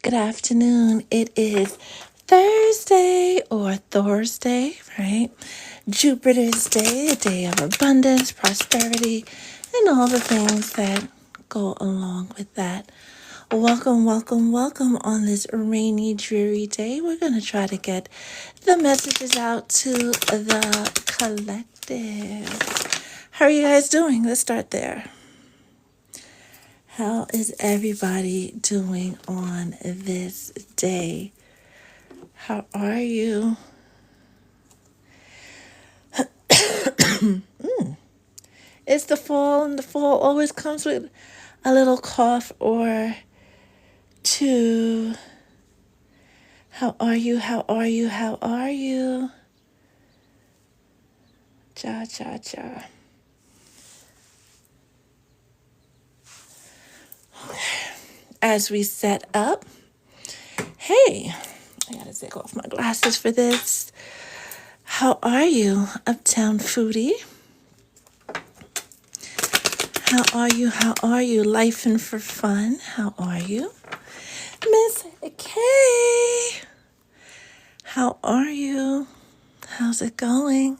Good afternoon. It is Thursday or Thursday, right? Jupiter's day, a day of abundance, prosperity, and all the things that go along with that. Welcome, welcome, welcome on this rainy, dreary day. We're going to try to get the messages out to the collective. How are you guys doing? Let's start there. How is everybody doing on this day? How are you? It's the fall, and the fall always comes with a little cough or two. How are you? How are you? How are you? Cha, cha, cha. As we set up, hey, I gotta take off my glasses for this. How are you, Uptown Foodie? How are you? How are you? Life and for fun. How are you? Miss K. How are you? How's it going?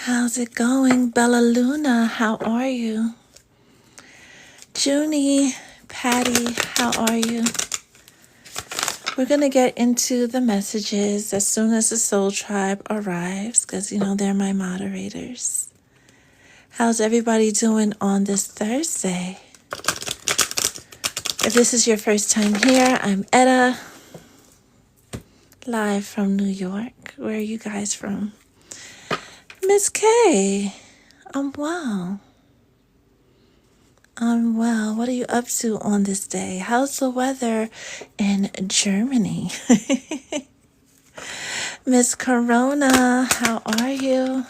How's it going? Bella Luna, how are you? Junie, Patty, how are you? We're going to get into the messages as soon as the Soul Tribe arrives, because, they're my moderators. How's everybody doing on this Thursday? If this is your first time here, I'm Etta, live from New York. Where are you guys from? Miss K, I'm well. I'm well. What are you up to on this day? How's the weather in Germany? Miss Corona, how are you?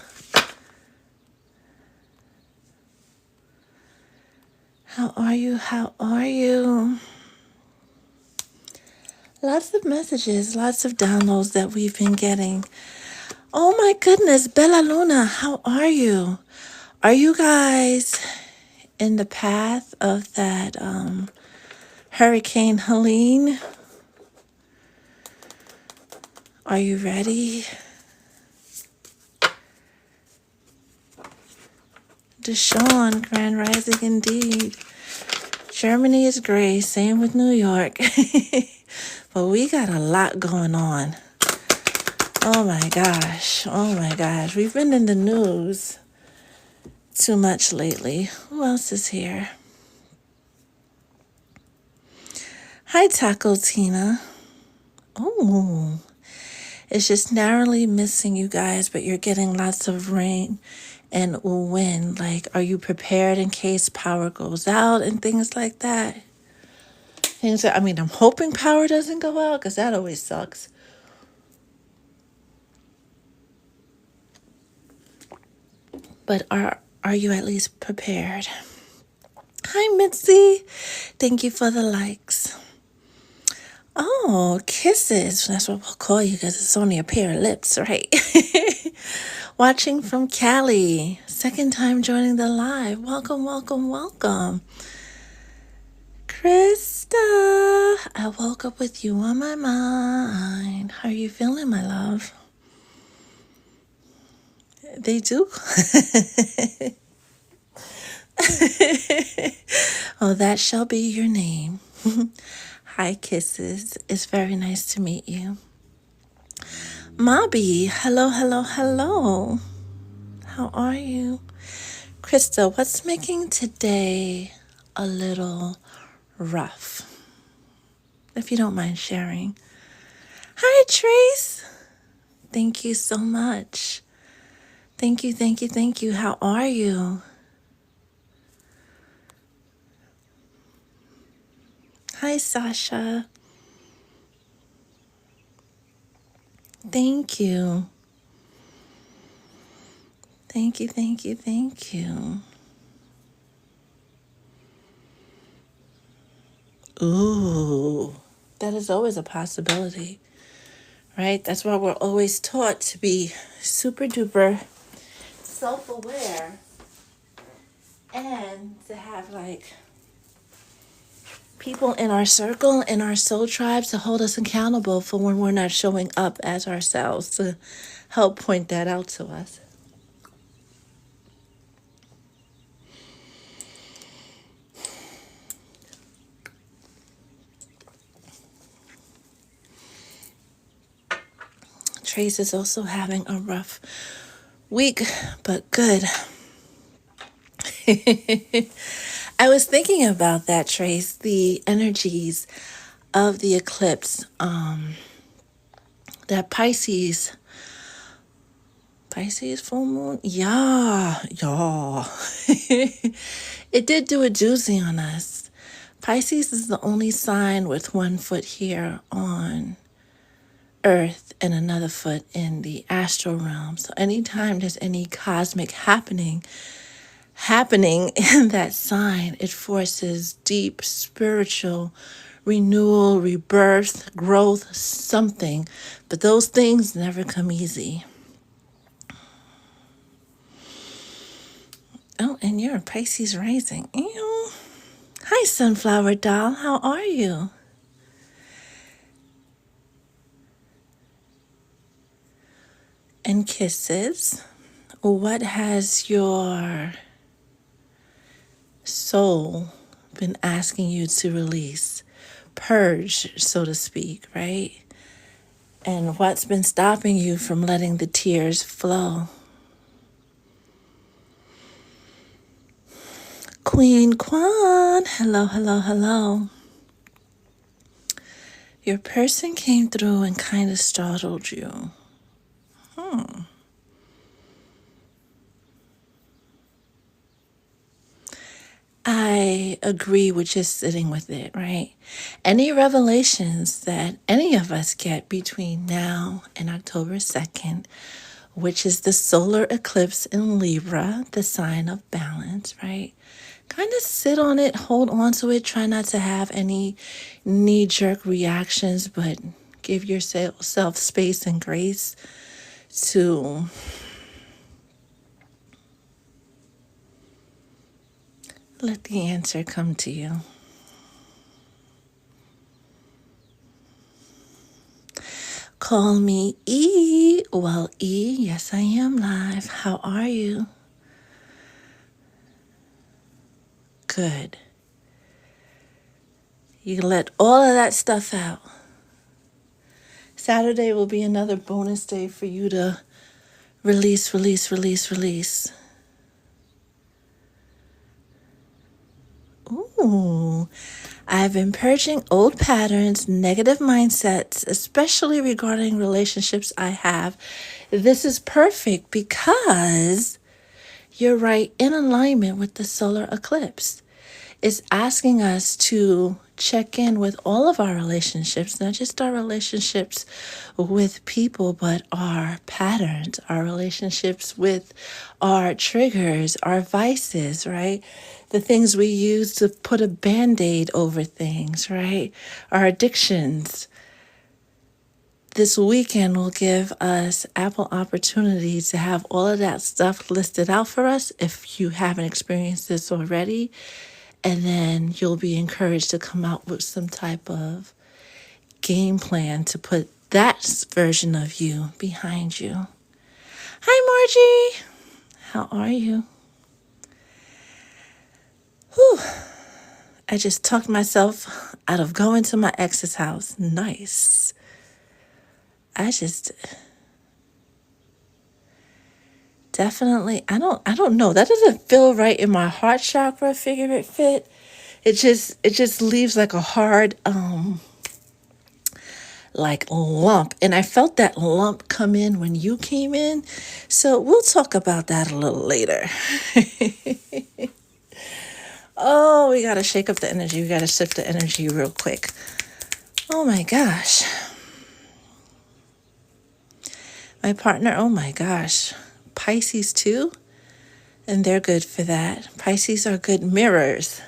How are you? How are you? Lots of messages, lots of downloads that we've been getting. Oh my goodness, Bella Luna, how are you? Are you guys in the path of that Hurricane Helene? Are you ready? Deshaun, Grand Rising indeed. Germany is gray, same with New York. But we got a lot going on. Oh my gosh. We've been in the news too much lately. Who else is here? Hi, Taco Tina. Oh, it's just narrowly missing you guys, but you're getting lots of rain and wind. Like, are you prepared in case power goes out and things like that? I'm hoping power doesn't go out because that always sucks. But are you at least prepared? Hi, Mitzi. Thank you for the likes. Oh, kisses. That's what we'll call you because it's only a pair of lips, right? Watching from Cali. Second time joining the live. Welcome, welcome, welcome. Krista, I woke up with you on my mind. How are you feeling, my love? They do. Oh, that shall be your name. Hi, kisses. It's very nice to meet you. Mobby, hello, hello, hello. How are you? Krista, what's making today a little rough? If you don't mind sharing. Hi, Trace. Thank you so much. Thank you, thank you, thank you. How are you? Hi, Sasha. Thank you. Thank you, thank you, thank you. Ooh, that is always a possibility, right? That's why we're always taught to be super duper self-aware And to have like people in our circle, in our soul tribes, to hold us accountable for when we're not showing up as ourselves, to help point that out to us. Trace is also having a rough week, but good. I was thinking about that, Trace, the energies of the eclipse, that Pisces full moon, yeah. It did do a doozy on us. Pisces is the only sign with one foot here on Earth and another foot in the astral realm. So anytime there's any cosmic happening in that sign, it forces deep spiritual renewal, rebirth, growth, something. But those things never come easy. Oh, and you're a Pisces rising. Ew. Hi, Sunflower Doll. How are you? And kisses. What has your soul been asking you to release? Purge, so to speak, right? And what's been stopping you from letting the tears flow? Queen Kwan, hello, hello, hello. Your person came through and kind of startled you. I agree with just sitting with it, right? Any revelations that any of us get between now and October 2nd, which is the solar eclipse in Libra, the sign of balance, right? Kind of sit on it, hold on to it, try not to have any knee-jerk reactions, but give yourself space and grace to let the answer come to you. Call me E. Well, E, yes, I am live. How are you? Good. You let all of that stuff out. Saturday will be another bonus day for you to release. Ooh, I've been purging old patterns, negative mindsets, especially regarding relationships I have. This is perfect because you're right in alignment with the solar eclipse. It's asking us to check in with all of our relationships, not just our relationships with people, but our patterns, our relationships with our triggers, our vices, right? The things we use to put a Band-Aid over things, right? Our addictions. This weekend will give us ample opportunity to have all of that stuff listed out for us if you haven't experienced this already. And then you'll be encouraged to come out with some type of game plan to put that version of you behind you. Hi, Margie. How are you? Whew. I just talked myself out of going to my ex's house. Nice. Definitely, I don't know. That doesn't feel right in my heart chakra, figure it fit. It just leaves like a hard like lump. And I felt that lump come in when you came in. So we'll talk about that a little later. Oh, we gotta shake up the energy. We gotta shift the energy real quick. Oh my gosh. My partner, oh my gosh. Pisces too? And they're good for that. Pisces are good mirrors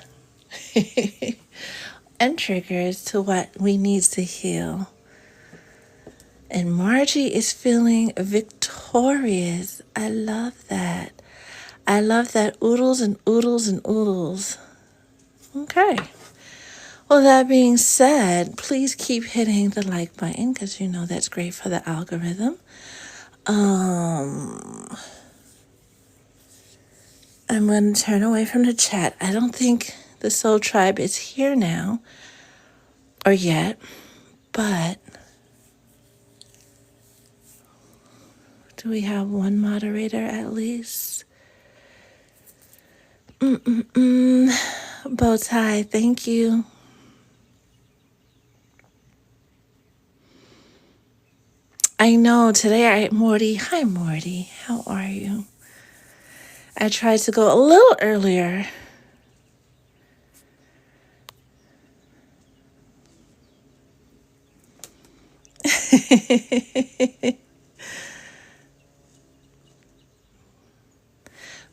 and triggers to what we need to heal. And Margie is feeling victorious. I love that. I love that. Oodles and oodles and oodles. Okay. Well, that being said, please keep hitting the like button because you know that's great for the algorithm. I'm going to turn away from the chat. I don't think the Soul Tribe is here now or yet, but do we have one moderator at least? Bow tie, thank you. I know today, Morty. Hi, Morty. How are you? I tried to go a little earlier.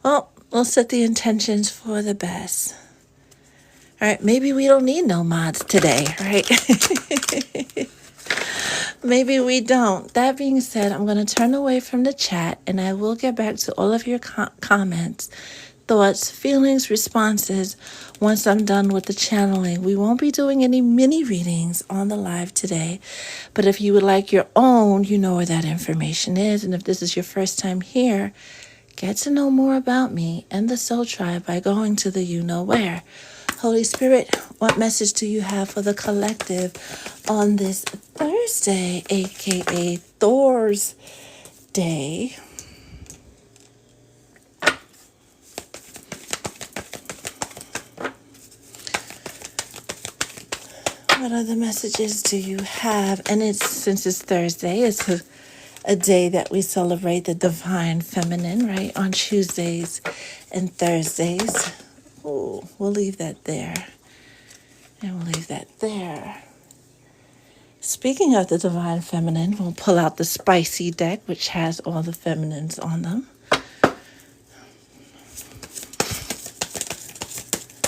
Well, we'll set the intentions for the best. All right, maybe we don't need no mods today, right? Maybe we don't. That being said, I'm going to turn away from the chat and I will get back to all of your comments, thoughts, feelings, responses once I'm done with the channeling. We won't be doing any mini readings on the live today, but if you would like your own, you know where that information is. And if this is your first time here, get to know more about me and the Soul Tribe by going to the you know where. Holy Spirit, what message do you have for the collective on this Thursday, aka Thor's Day? What other messages do you have? And since it's Thursday, it's a day that we celebrate the divine feminine, right? On Tuesdays and Thursdays. Oh, we'll leave that there. And we'll leave that there. Speaking of the divine feminine, we'll pull out the spicy deck, which has all the feminines on them.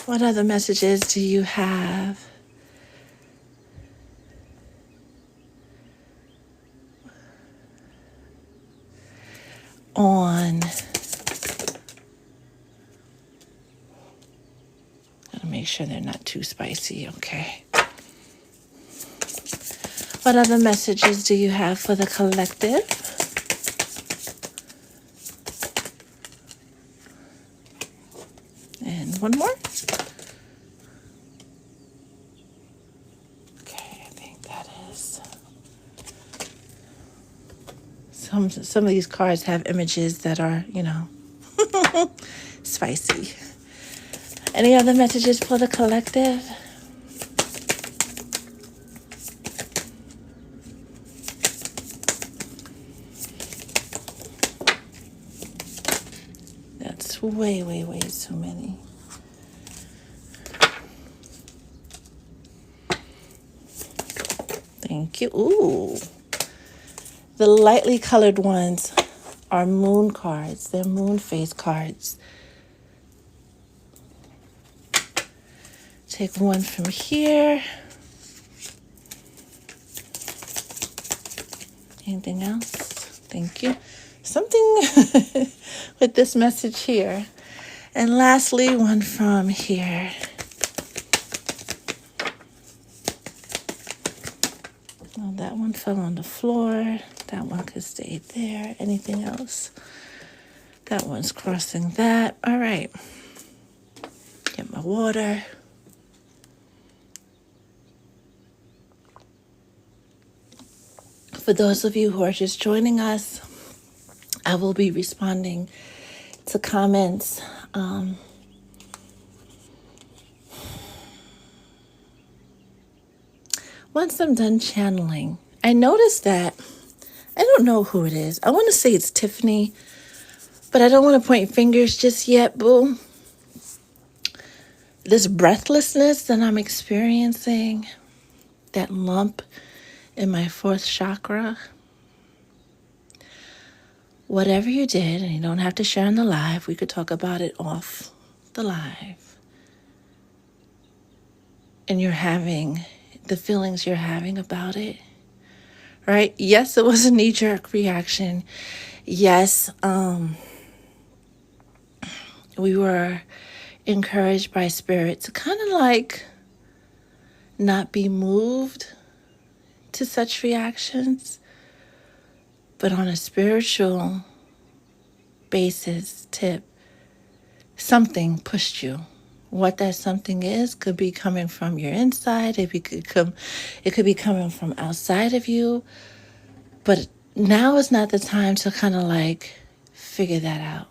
What other messages do you have? On, gotta make sure they're not too spicy, okay. What other messages do you have for the collective? And one more. Okay, I think that is. Some of these cards have images that are, spicy. Any other messages for the collective? That's way, way, way too many. Thank you. Ooh. The lightly colored ones are moon cards. They're moon phase cards. Take one from here. Anything else? Thank you. Something with this message here. And lastly, one from here. Oh, that one fell on the floor. That one could stay there. Anything else? That one's crossing that. All right. Get my water. For those of you who are just joining us, I will be responding to comments. Once I'm done channeling, I noticed that I don't know who it is. I want to say it's Tiffany, but I don't want to point fingers just yet, boo. This breathlessness that I'm experiencing, that lump in my fourth chakra, whatever you did, and you don't have to share on the live, we could talk about it off the live. And you're having the feelings you're having about it, right? Yes, it was a knee-jerk reaction. Yes, we were encouraged by Spirit to kind of like not be moved to such reactions, but on a spiritual basis tip, something pushed you. What that something is could be coming from your inside, it could be coming from outside of you, but now is not the time to kind of like figure that out.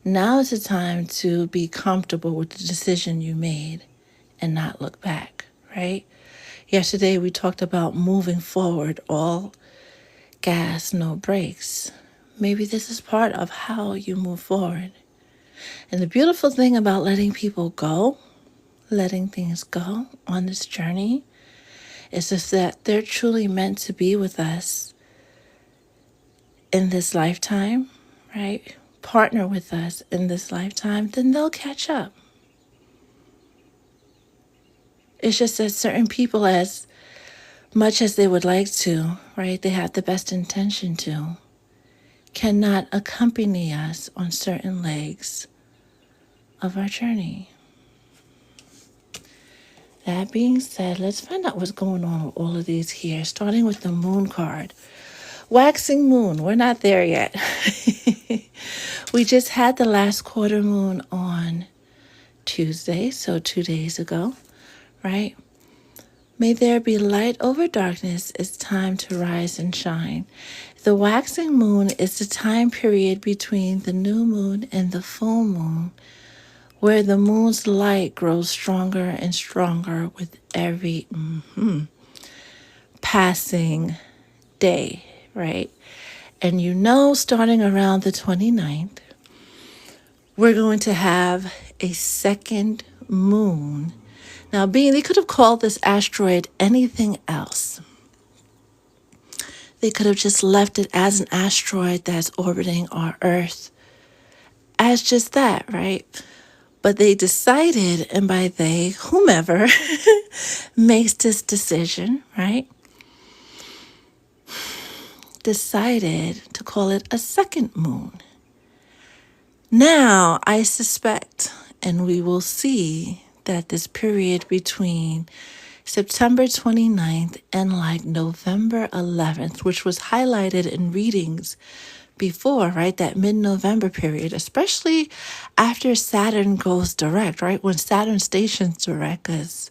Now is the time to be comfortable with the decision you made and not look back, right? Yesterday we talked about moving forward, all gas, no brakes. Maybe this is part of how you move forward. And the beautiful thing about letting people go, letting things go on this journey, is just that they're truly meant to be with us in this lifetime, right? Partner with us in this lifetime, then they'll catch up. It's just that certain people, as much as they would like to, right, they have the best intention to, cannot accompany us on certain legs of our journey. That being said, let's find out what's going on with all of these here, starting with the moon card. Waxing moon, we're not there yet. We just had the last quarter moon on Tuesday, so 2 days ago, right? May there be light over darkness. It's time to rise and shine. The waxing moon is the time period between the new moon and the full moon, where the moon's light grows stronger and stronger with every passing day, right? And you know, starting around the 29th, we're going to have a second moon. Now, they could have called this asteroid anything else. They could have just left it as an asteroid that's orbiting our Earth as just that, right? But they decided, and by they, whomever makes this decision, right, decided to call it a second moon. Now, I suspect, and we will see, that this period between September 29th and like November 11th, which was highlighted in readings before, right, that mid-November period, especially after Saturn goes direct, right, when Saturn stations direct, because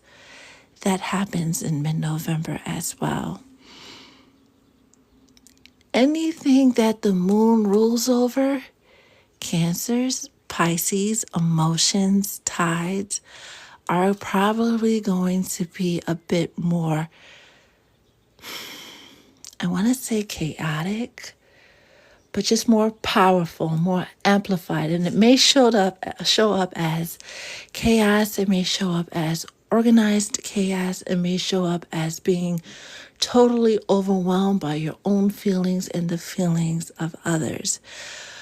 that happens in mid-November as well. Anything that the moon rules over, Cancers, Pisces, emotions, tides, are probably going to be a bit more, I want to say chaotic, but just more powerful, more amplified. And it may show up as chaos. It may show up as organized chaos. It may show up as being totally overwhelmed by your own feelings and the feelings of others.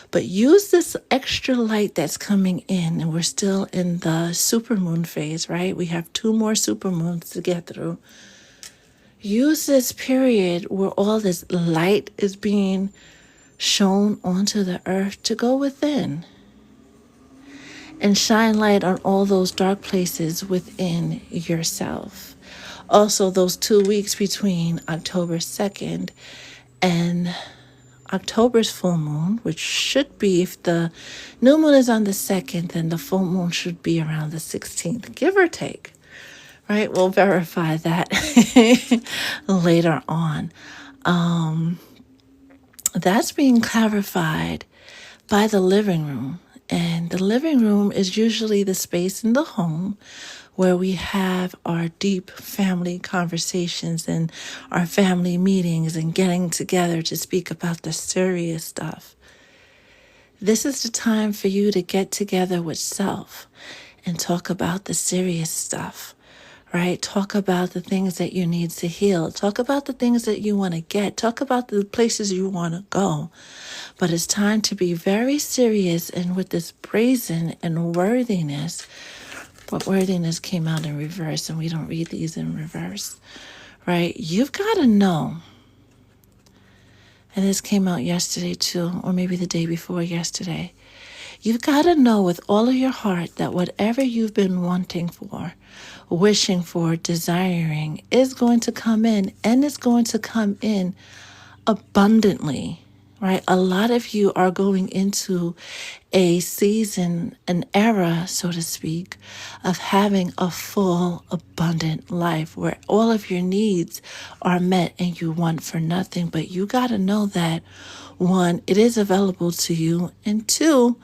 But use this extra light that's coming in, and we're still in the supermoon phase, right? We have 2 more supermoons to get through. Use this period where all this light is being shown onto the earth to go within and shine light on all those dark places within yourself. Also, those 2 weeks between October 2nd and October's full moon, which should be, if the new moon is on the 2nd, then the full moon should be around the 16th, give or take, right? We'll verify that later on. That's being clarified by the living room. And the living room is usually the space in the home where we have our deep family conversations and our family meetings and getting together to speak about the serious stuff. This is the time for you to get together with self and talk about the serious stuff, right? Talk about the things that you need to heal. Talk about the things that you want to get. Talk about the places you want to go. But it's time to be very serious, and with this brazen and worthiness. But worthiness came out in reverse, and we don't read these in reverse, right? You've got to know, and this came out yesterday too, or maybe the day before yesterday. You've got to know with all of your heart that whatever you've been wanting for, wishing for, desiring is going to come in, and it's going to come in abundantly, right? A lot of you are going into a season, an era, so to speak, of having a full, abundant life where all of your needs are met and you want for nothing. But you got to know that, one, it is available to you, and two,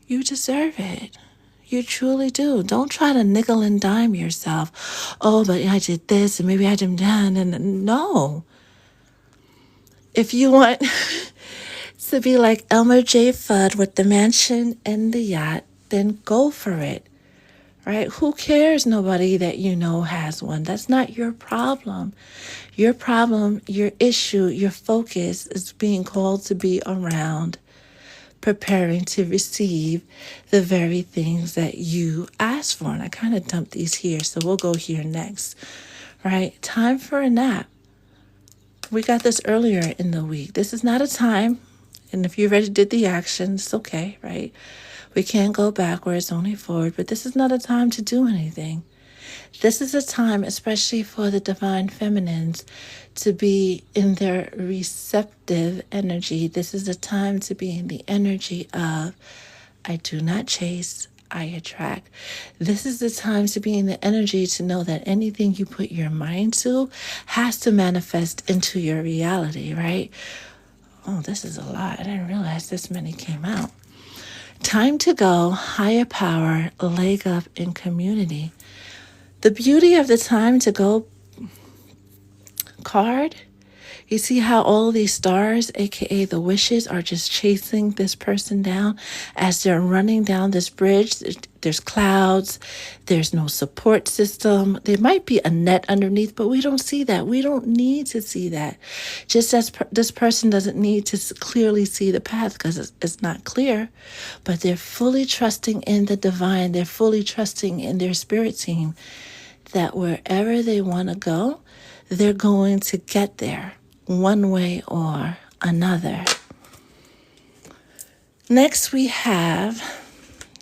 you deserve it. You truly do. Don't try to nickel and dime yourself. Oh, but I did this and maybe I did that. And no. If you want to be like Elmer J. Fudd with the mansion and the yacht, then go for it. Right? Who cares? Nobody that you know has one. That's not your problem. Your problem, your issue, your focus is being called to be around preparing to receive the very things that you asked for. And I kind of dumped these here, so we'll go here next. Right? Time for a nap. We got this earlier in the week. This is not a time, and if you already did the action, it's okay, right? We can't go backwards, only forward, but this is not a time to do anything. This is a time, especially for the divine feminines, to be in their receptive energy. This is a time to be in the energy of, I do not chase, I attract. This is the time to be in the energy to know that anything you put your mind to has to manifest into your reality, right? Oh, this is a lot. I didn't realize this many came out. Time to go, higher power, leg up in community. The beauty of the time to go card, you see how all these stars, aka the wishes, are just chasing this person down as they're running down this bridge. There's clouds, there's no support system. There might be a net underneath, but we don't see that. We don't need to see that. Just as this person doesn't need to clearly see the path because it's not clear, but they're fully trusting in the divine. They're fully trusting in their spirit team that wherever they want to go, they're going to get there one way or another. Next we have,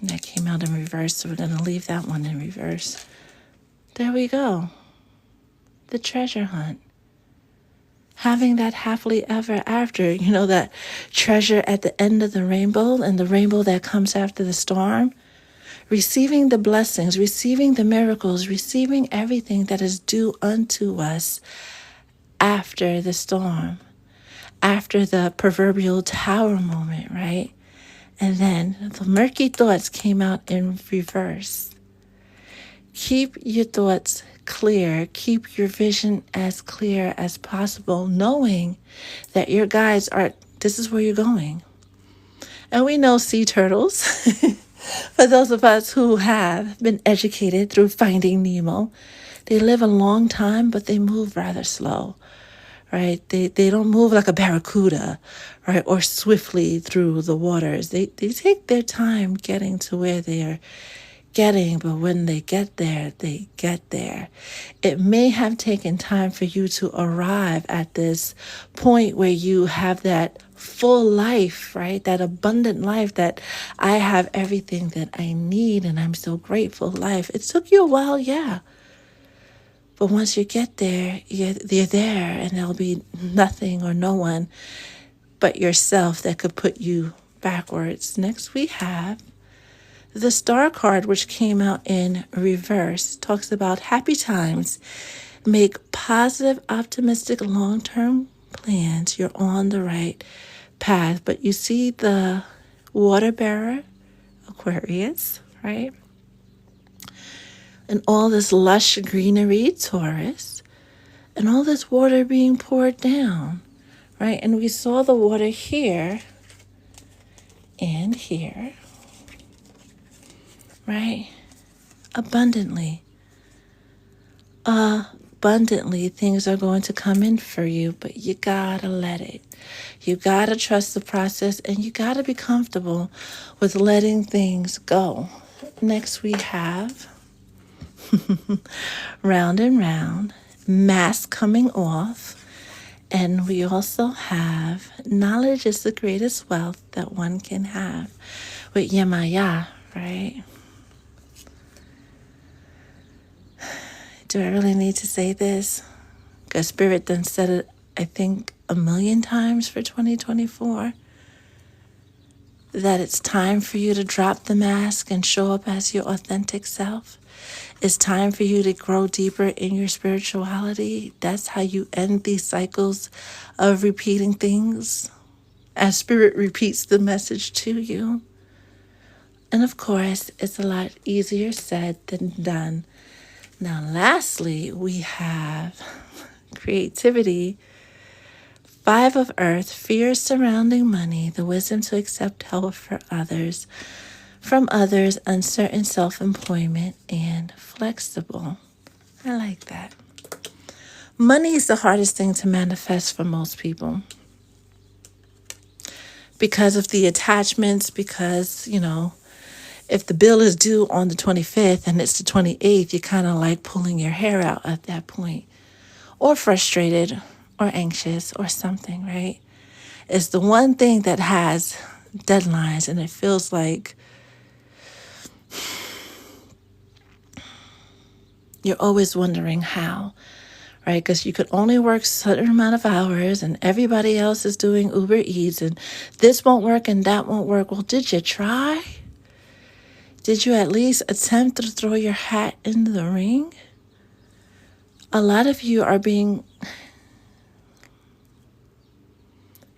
that came out in reverse, so we're going to leave that one in reverse. There we go. The treasure hunt. Having that happily ever after, that treasure at the end of the rainbow and the rainbow that comes after the storm. Receiving the blessings, receiving the miracles, receiving everything that is due unto us after the storm, after the proverbial tower moment, right? And then the murky thoughts came out in reverse. Keep your thoughts clear. Keep your vision as clear as possible, knowing that your guides this is where you're going. And we know sea turtles. For those of us who have been educated through Finding Nemo, they live a long time, but they move rather slow, right? They don't move like a barracuda, right? Or swiftly through the waters. They take their time getting to where they are getting, but when they get there, they get there. It may have taken time for you to arrive at this point where you have that full life, right? That abundant life that I have everything that I need and I'm so grateful life. It took you a while, yeah. But once you get there, you're there, and there'll be nothing or no one but yourself that could put you backwards. Next we have the star card, which came out in reverse, talks about happy times. Make positive, optimistic, long-term plans. You're on the right path. But you see the water bearer, Aquarius, right? And all this lush greenery, Taurus. And all this water being poured down, right? And we saw the water here and here. Right? Abundantly, things are going to come in for you, but you gotta let it. You gotta trust the process, and you gotta be comfortable with letting things go. Next we have round and round, mask coming off, And we also have knowledge is the greatest wealth that one can have with Yemaya, right? Do I really need to say this? Because Spirit done said it, I think, 1,000,000 times for 2024. That it's time for you to drop the mask and show up as your authentic self. It's time for you to grow deeper in your spirituality. That's how you end these cycles of repeating things as Spirit repeats the message to you. And of course, it's a lot easier said than done. Now, lastly, we have creativity. 5 of Earth, fears surrounding money, the wisdom to accept help from others, uncertain self-employment, and flexible. I like that. Money is the hardest thing to manifest for most people because of the attachments, because, if the bill is due on the 25th and it's the 28th, you're kind of like pulling your hair out at that point, or frustrated or anxious or something, right? It's the one thing that has deadlines, and it feels like you're always wondering how, right? Because you could only work a certain amount of hours and everybody else is doing Uber Eats and this won't work and that won't work. Well, did you try? Did you at least attempt to throw your hat into the ring? A lot of you are being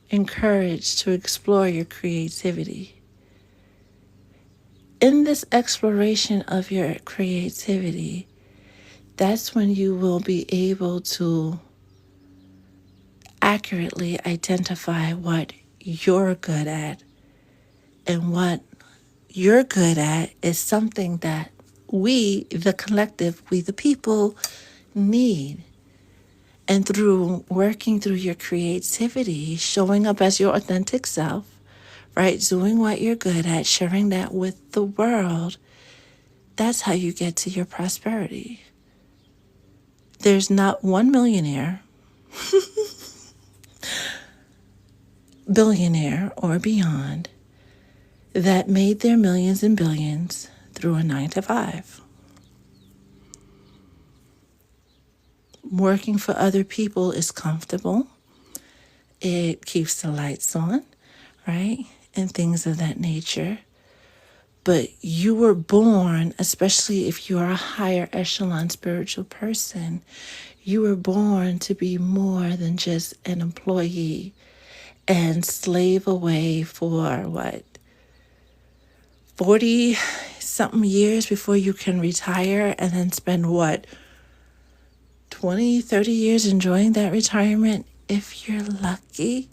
encouraged to explore your creativity. In this exploration of your creativity, that's when you will be able to accurately identify what you're good at. And what you're good at is something that we, the collective, we the people, need. And through working through your creativity, showing up as your authentic self, right? Doing what you're good at, sharing that with the world, that's how you get to your prosperity. There's not one millionaire, billionaire, or beyond that made their millions and billions through a 9-to-5. Working for other people is comfortable. It keeps the lights on, right? And things of that nature. But you were born, especially if you are a higher echelon spiritual person, you were born to be more than just an employee and slave away for 40 something years before you can retire, and then spend 20, 30 years enjoying that retirement if you're lucky.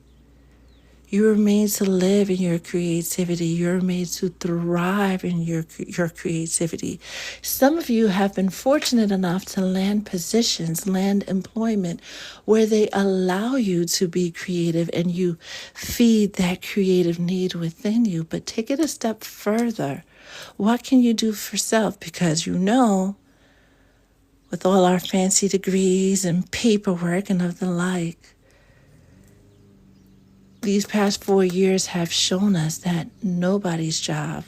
You were made to live in your creativity. You're made to thrive in your creativity. Some of you have been fortunate enough to land positions, land employment, where they allow you to be creative and you feed that creative need within you. But take it a step further. What can you do for self? Because with all our fancy degrees and paperwork and of the like, these past 4 years have shown us that nobody's job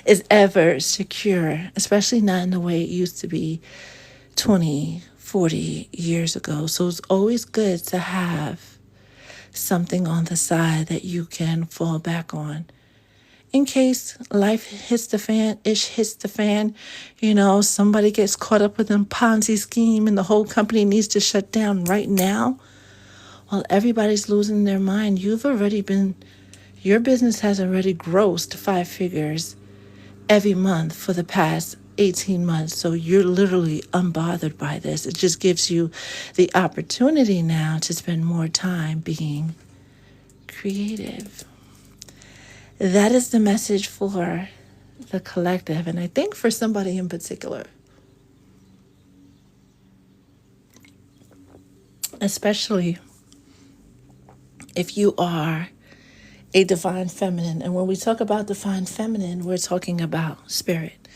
is ever secure, especially not in the way it used to be 20, 40 years ago. So it's always good to have something on the side that you can fall back on. In case life hits the fan, somebody gets caught up with a Ponzi scheme and the whole company needs to shut down right now. While everybody's losing their mind, your business has already grossed 5 figures every month for the past 18 months. So you're literally unbothered by this. It just gives you the opportunity now to spend more time being creative. That is the message for the collective, and I think for somebody in particular. Especially if you are a divine feminine. And when we talk about divine feminine, we're talking about spirit,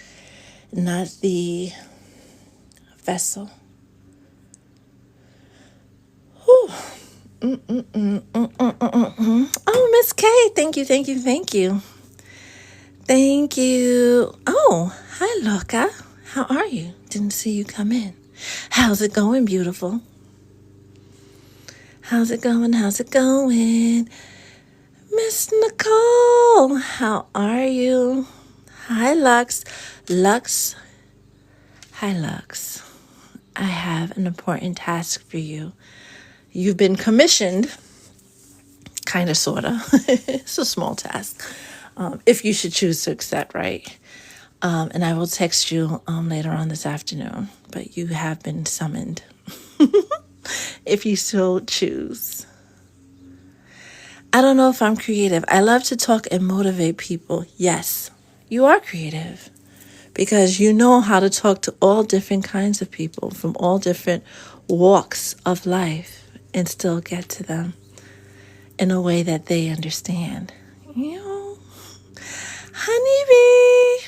not the vessel. Oh, Miss K, thank you, thank you, thank you. Thank you. Oh, hi, Loca. How are you? Didn't see you come in. How's it going, beautiful? How's it going? How's it going? Miss Nicole, how are you? Hi, Lux. Lux. Hi, Lux. I have an important task for you. You've been commissioned, kind of, sort of. It's a small task. If you should choose to accept, right? And I will text you later on this afternoon. But you have been summoned. If you so choose. I don't know if I'm creative. I love to talk and motivate people. Yes, you are creative. Because you know how to talk to all different kinds of people from all different walks of life and still get to them in a way that they understand. You know, honeybee.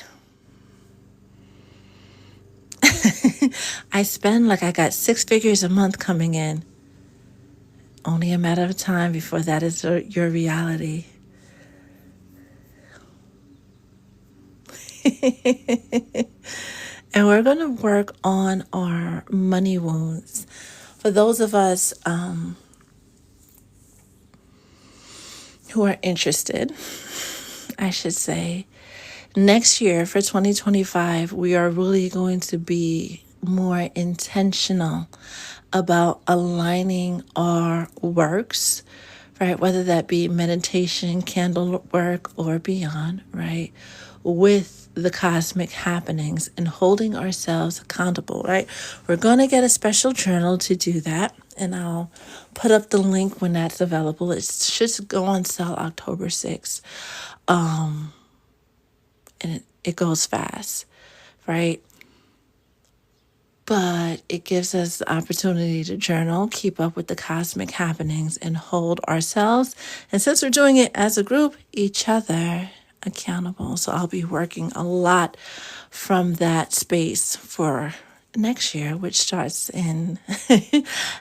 I spend like I got 6 figures a month coming in. Only a matter of time before that is your reality. And we're going to work on our money wounds. For those of us who are interested, I should say, next year for 2025, we are really going to be more intentional about aligning our works, right? Whether that be meditation, candle work, or beyond, right? With the cosmic happenings and holding ourselves accountable, right? We're going to get a special journal to do that. And I'll put up the link when that's available. It should go on sale October 6th. And it goes fast, right? But it gives us the opportunity to journal, keep up with the cosmic happenings, and hold ourselves. And since we're doing it as a group, each other accountable. So I'll be working a lot from that space for next year, which starts in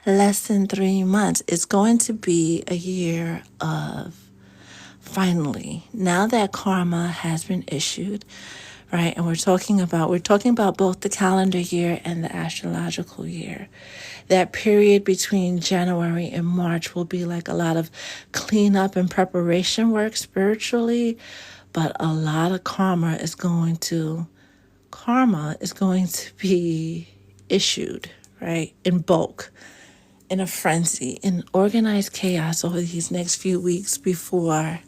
less than 3 months. It's going to be a year of finally, now that karma has been issued, right? And we're talking about both the calendar year and the astrological year. That period between January and March will be like a lot of cleanup and preparation work spiritually, but a lot of karma is going to be issued, right? In bulk, in a frenzy, in organized chaos over these next few weeks before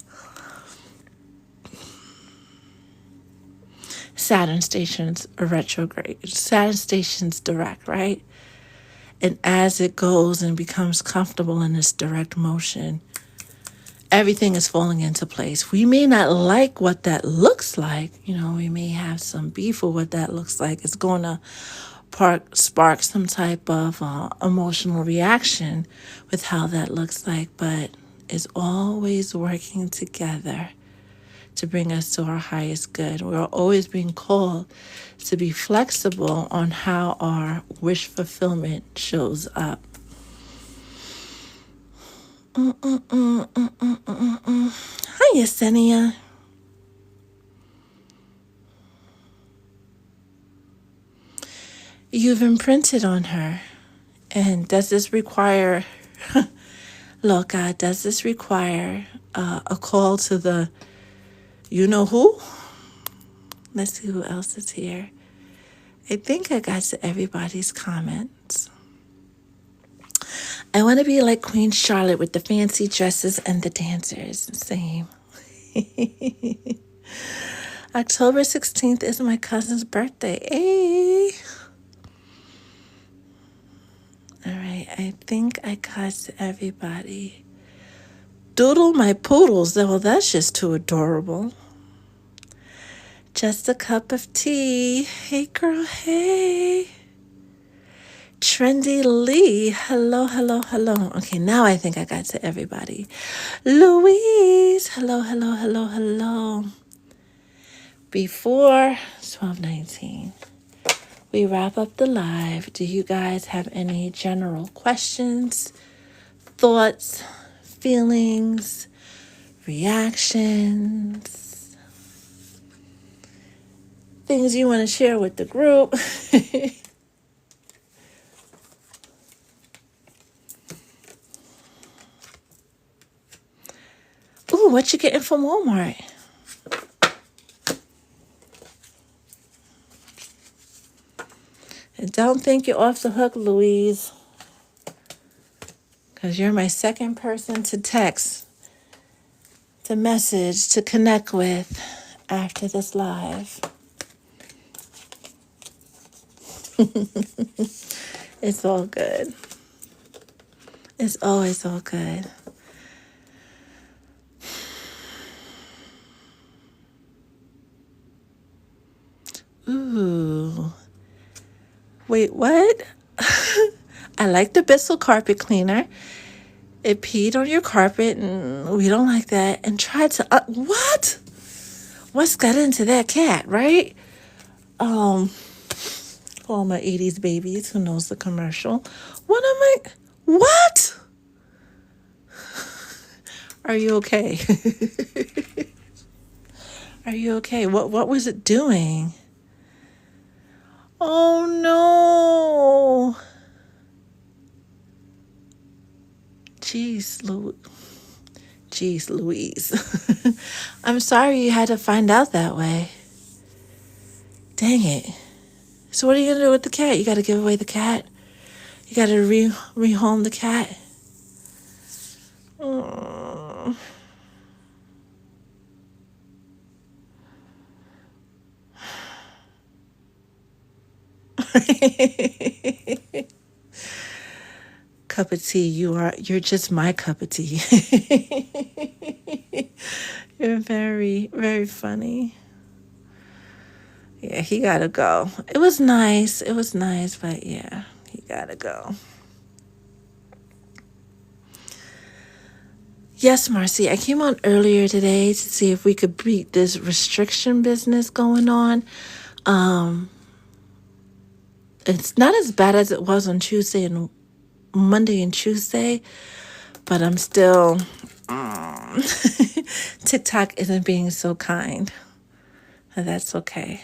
Saturn stations are retrograde. Saturn stations direct, right? And as it goes and becomes comfortable in this direct motion, everything is falling into place. We may not like what that looks like. You know, we may have some beef with what that looks like. It's going to spark some type of emotional reaction with how that looks like, but it's always working together to bring us to our highest good. We're always being called to be flexible on how our wish fulfillment shows up. Hi, Yesenia. You've imprinted on her. And does this require, Lord God, does this require a call to the you know who? Let's see who else is here. I think I got to everybody's comments. I want to be like Queen Charlotte with the fancy dresses and the dancers. Same. October 16th is my cousin's birthday. Hey. All right. I think I got to everybody. Doodle my poodles. Well, that's just too adorable. Just a cup of tea. Hey, girl. Hey. Trendy Lee. Hello, hello, hello. Okay, now I think I got to everybody. Louise. Hello, hello, hello, hello. Before 12:19, we wrap up the live. Do you guys have any general questions, thoughts, feelings, reactions, things you want to share with the group. Ooh, what you getting from Walmart? And don't think you're off the hook, Louise, because you're my second person to text, to message, to connect with after this live. It's all good. It's always all good. Ooh. Wait, what? I like the Bissell carpet cleaner. It peed on your carpet, and we don't like that. And tried to... what? What's got into that cat, right? All my 80s babies who knows the commercial. What am I... What? Are you okay? Are you okay? What was it doing? Oh, no. Jeez, Louise. I'm sorry you had to find out that way. Dang it. So what are you going to do with the cat? You got to give away the cat? You got to rehome the cat? Oh. Cup of tea, you're just my cup of tea. You're very, very funny. Yeah, he gotta go. It was nice, but yeah, he gotta go. Yes, Marcy, I came on earlier today to see if we could beat this restriction business going on. It's not as bad as it was on Monday and Tuesday, but I'm still... TikTok isn't being so kind. That's okay.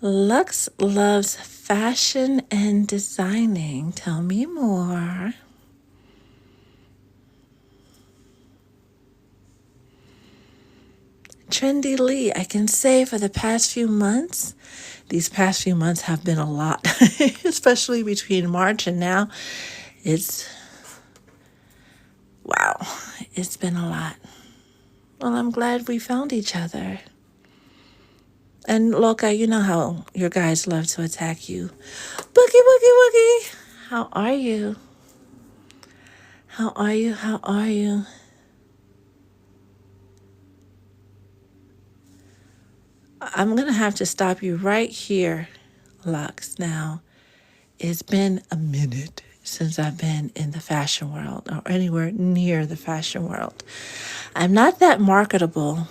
Lux loves fashion and designing. Tell me more. Trendy Lee, I can say for the past few months, these past few months have been a lot, especially between March and now. Wow, it's been a lot. Well, I'm glad we found each other. And Loka, you know how your guys love to attack you. Boogie, woogie, woogie. How are you? How are you? How are you? I'm going to have to stop you right here, Lux. Now, it's been a minute since I've been in the fashion world or anywhere near the fashion world. I'm not that marketable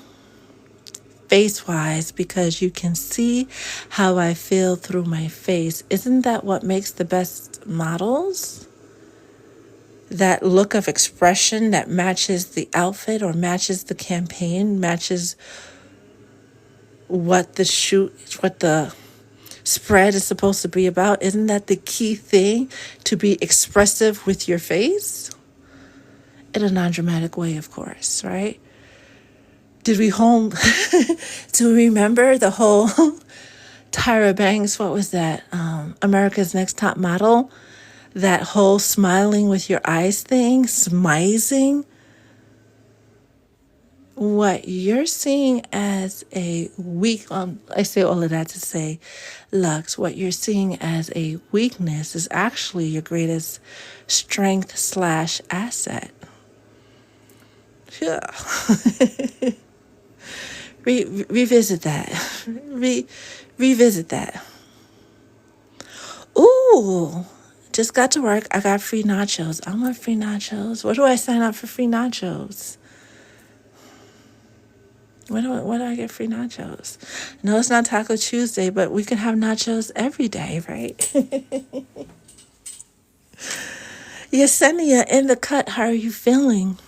face-wise because you can see how I feel through my face. Isn't that what makes the best models? That look of expression that matches the outfit or matches the campaign, matches what the spread is supposed to be about. Isn't that the key thing? To be expressive with your face? In a non-dramatic way, of course, right? Do we remember the whole Tyra Banks, what was that? America's Next Top Model? That whole smiling with your eyes thing, smizing. What you're seeing as a I say all of that to say, Lux, what you're seeing as a weakness is actually your greatest strength / asset. Yeah. Revisit that. Revisit that. Ooh, just got to work. I got free nachos. I want free nachos. Where do I sign up for free nachos? Where do I get free nachos? No, it's not Taco Tuesday, but we can have nachos every day, right? Yesenia in the cut, how are you feeling?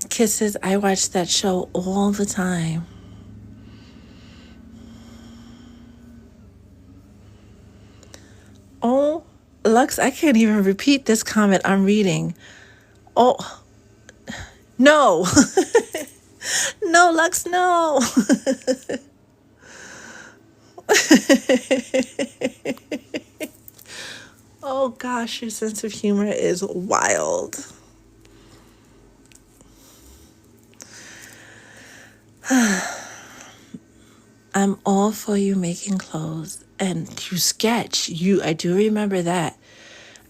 Kisses, I watch that show all the time. Oh, Lux, I can't even repeat this comment I'm reading. Oh, no. No, Lux, no. Oh gosh, your sense of humor is wild. I'm all for you making clothes and you sketch. I do remember that.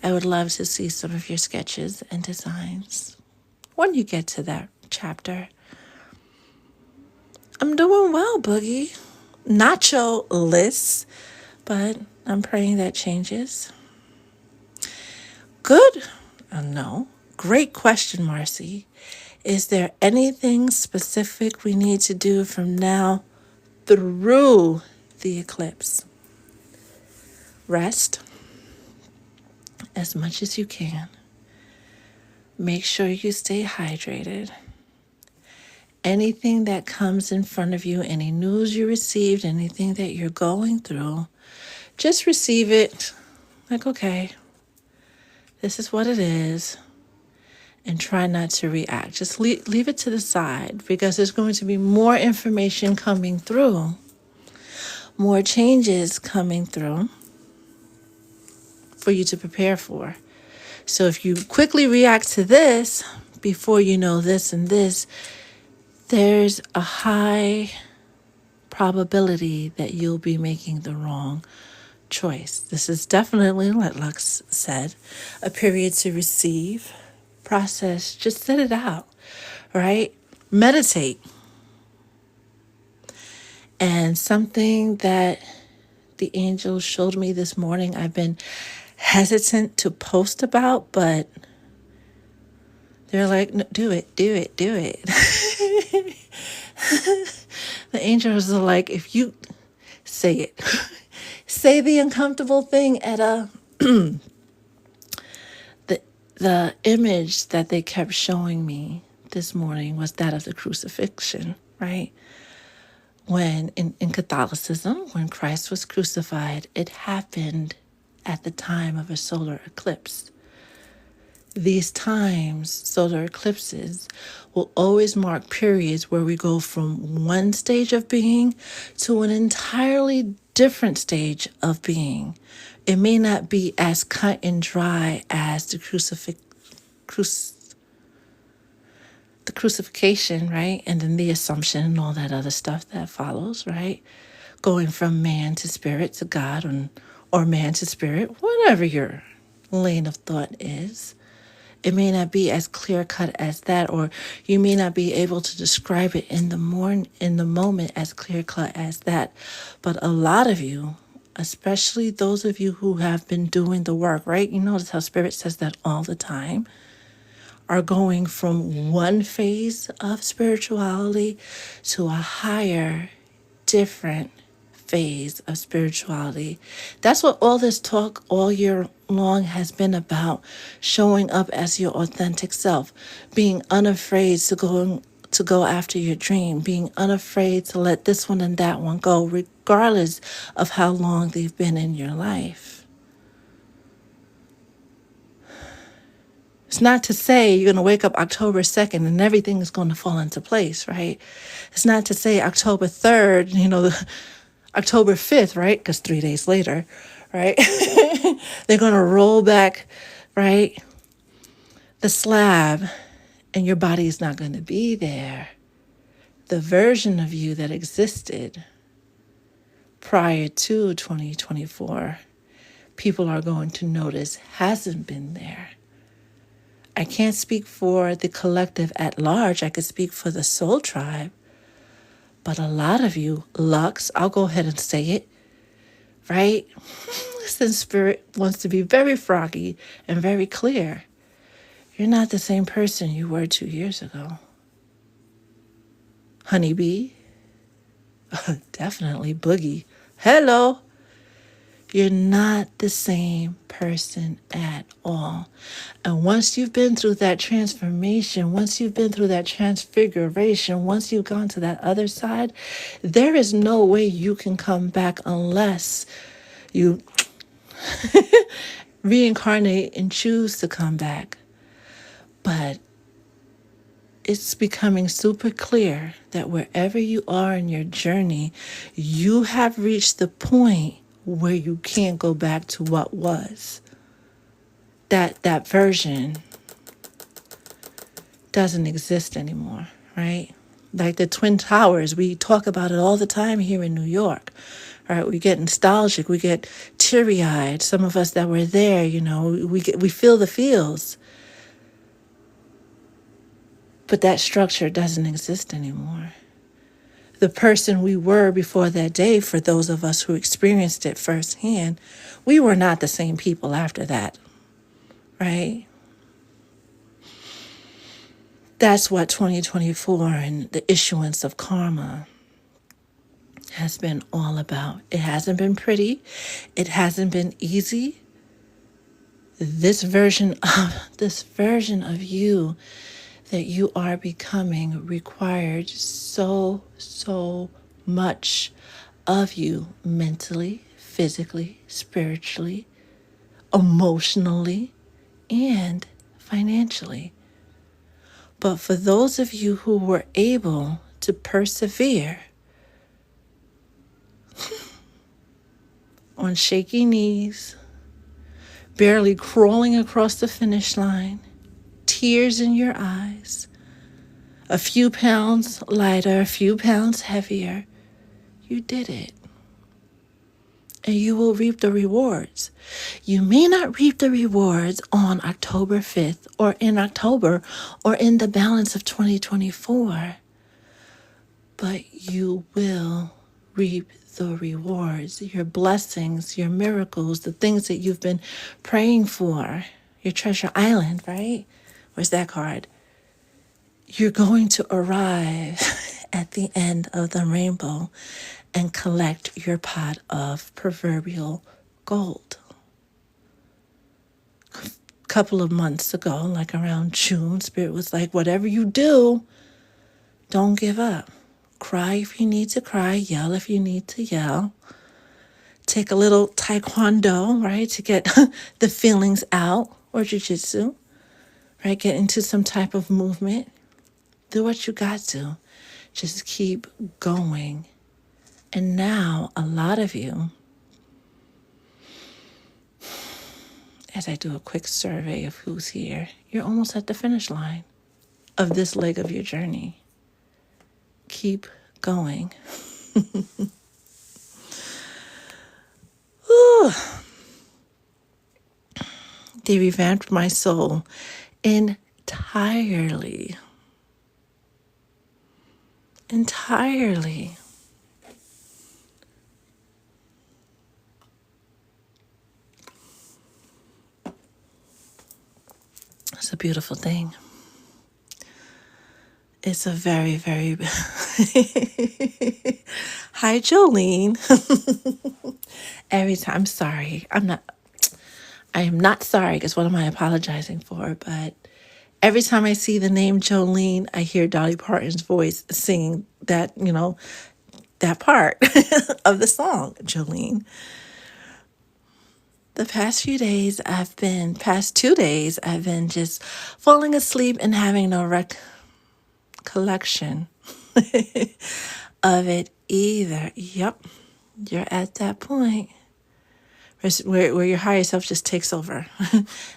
I would love to see some of your sketches and designs when you get to that chapter. I'm doing well, Boogie. Nacho lists, but I'm praying that changes. Good. No. Great question, Marcy. Is there anything specific we need to do from now through the eclipse? Rest as much as you can. Make sure you stay hydrated. Anything that comes in front of you, any news you received, anything that you're going through, just receive it like, okay, this is what it is, and try not to react. Just leave it to the side because there's going to be more information coming through, more changes coming through for you to prepare for. So if you quickly react to this before you know this and this, there's a high probability that you'll be making the wrong choice. This is definitely, like Lux said, a period to receive, process, just set it out, right? Meditate. And something that the angels showed me this morning, I've been hesitant to post about, but they're like, no, do it. The angels are like, if you say it, say the uncomfortable thing, Etta. The image that they kept showing me this morning was that of the crucifixion, right? When in Catholicism, when Christ was crucified, it happened at the time of a solar eclipse. These times, solar eclipses, will always mark periods where we go from one stage of being to an entirely different stage of being. It may not be as cut and dry as the crucifixion, right? And then the assumption and all that other stuff that follows, right? Going from man to spirit to God, or man to spirit, whatever your lane of thought is. It may not be as clear cut as that, or you may not be able to describe it in the moment as clear cut as that. But a lot of you, especially those of you who have been doing the work, right? You notice how Spirit says that all the time, are going from one phase of spirituality to a higher, different phase of spirituality. That's what all this talk all year long has been about, showing up as your authentic self, being unafraid to go after your dream, being unafraid to let this one and that one go, regardless of how long they've been in your life. It's not to say you're going to wake up October 2nd and everything is going to fall into place, right? It's not to say October 3rd, October 5th, right? Because 3 days later, right? They're going to roll back, right? The slab, and your body is not going to be there. The version of you that existed prior to 2024, people are going to notice hasn't been there. I can't speak for the collective at large. I could speak for the soul tribe. But a lot of you, Lux, I'll go ahead and say it, right? Since Spirit wants to be very froggy and very clear, you're not the same person you were 2 years ago. Honeybee, definitely Boogie. Hello. You're not the same person at all. And once you've been through that transformation, once you've been through that transfiguration, once you've gone to that other side, there is no way you can come back unless you reincarnate and choose to come back. But it's becoming super clear that wherever you are in your journey, you have reached the point where you can't go back to what was. That version doesn't exist anymore, right? Like the Twin Towers, we talk about it all the time here in New York, right? We get nostalgic, we get teary-eyed. Some of us that were there, we feel the feels. But that structure doesn't exist anymore. The person we were before that day, for those of us who experienced it firsthand, we were not the same people after that, right? That's what 2024 and the issuance of karma has been all about. It hasn't been pretty. It hasn't been easy. This version of you that you are becoming required so much of you mentally, physically, spiritually, emotionally, and financially. But for those of you who were able to persevere on shaky knees, barely crawling across the finish line, tears in your eyes, a few pounds lighter, a few pounds heavier, you did it. And you will reap the rewards. You may not reap the rewards on October 5th or in October or in the balance of 2024, but you will reap the rewards, your blessings, your miracles, the things that you've been praying for, your treasure island, right? Where's that card? You're going to arrive at the end of the rainbow and collect your pot of proverbial gold. A couple of months ago, like around June, Spirit was like, whatever you do, don't give up. Cry if you need to cry, yell if you need to yell. Take a little taekwondo, right, to get the feelings out, or jiu-jitsu, right? Get into some type of movement. Do what you got to. Just keep going. And now, a lot of you, as I do a quick survey of who's here, you're almost at the finish line of this leg of your journey. Keep going. They revamped my soul entirely. Entirely. It's a beautiful thing. It's a very, very... Hi, Jolene. Every time, I'm sorry. I am not sorry, because what am I apologizing for? But every time I see the name Jolene, I hear Dolly Parton's voice singing that, that part of the song, Jolene. The past 2 days, I've been just falling asleep and having no recollection of it either. Yep, you're at that point where your higher self just takes over.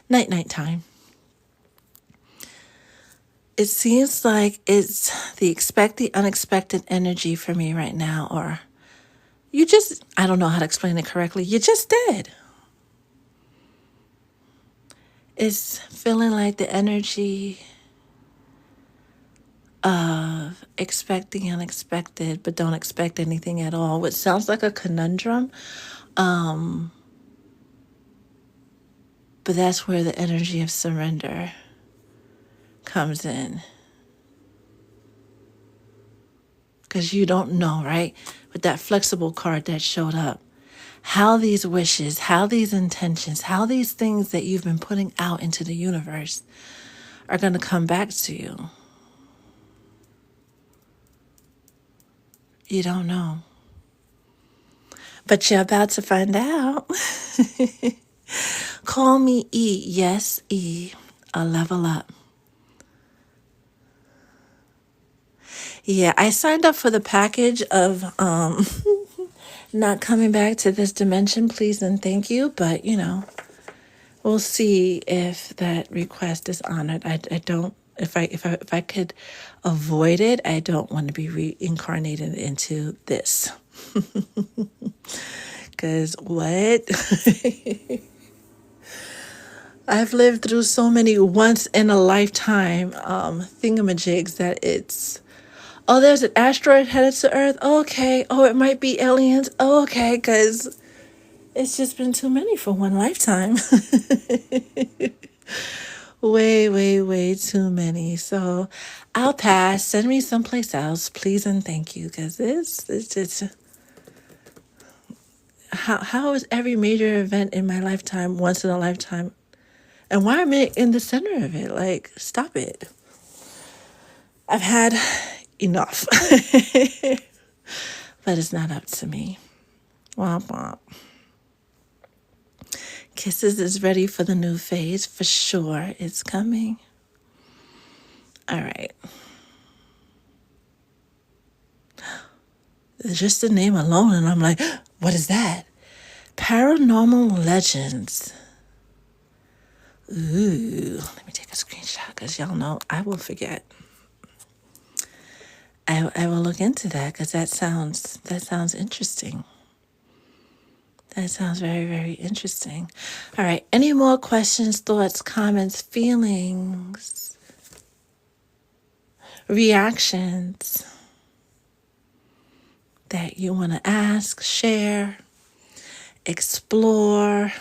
Night time. It seems like it's the expect the unexpected energy for me right now, or I don't know how to explain it correctly. You just did. It's feeling like the energy of expect the unexpected, but don't expect anything at all, which sounds like a conundrum. But that's where the energy of surrender comes in. Because you don't know, right? With that flexible card that showed up, how these wishes, how these intentions, how these things that you've been putting out into the universe are going to come back to you. You don't know. But you're about to find out. Call me E. Yes, E. A level up. Yeah, I signed up for the package of not coming back to this dimension, please and thank you. But, we'll see if that request is honored. I don't, if I could avoid it, I don't want to be reincarnated into this. Because what? I've lived through so many once in a lifetime thingamajigs that it's, oh, there's an asteroid headed to Earth. Oh, okay. Oh, it might be aliens. Oh, okay. Because it's just been too many for one lifetime. Way, way, way too many. So I'll pass. Send me someplace else, please and thank you. Because it's how is every major event in my lifetime once in a lifetime? And why am I in the center of it? Like, stop it. I've had enough. But it's not up to me. Womp womp. Kisses is ready for the new phase. For sure. It's coming. All right. Just the name alone, and I'm like, what is that? Paranormal Legends. Ooh, let me take a screenshot because y'all know I will forget. I will look into that because that sounds interesting. That sounds very, very interesting. All right. Any more questions, thoughts, comments, feelings, reactions that you want to ask, share, explore?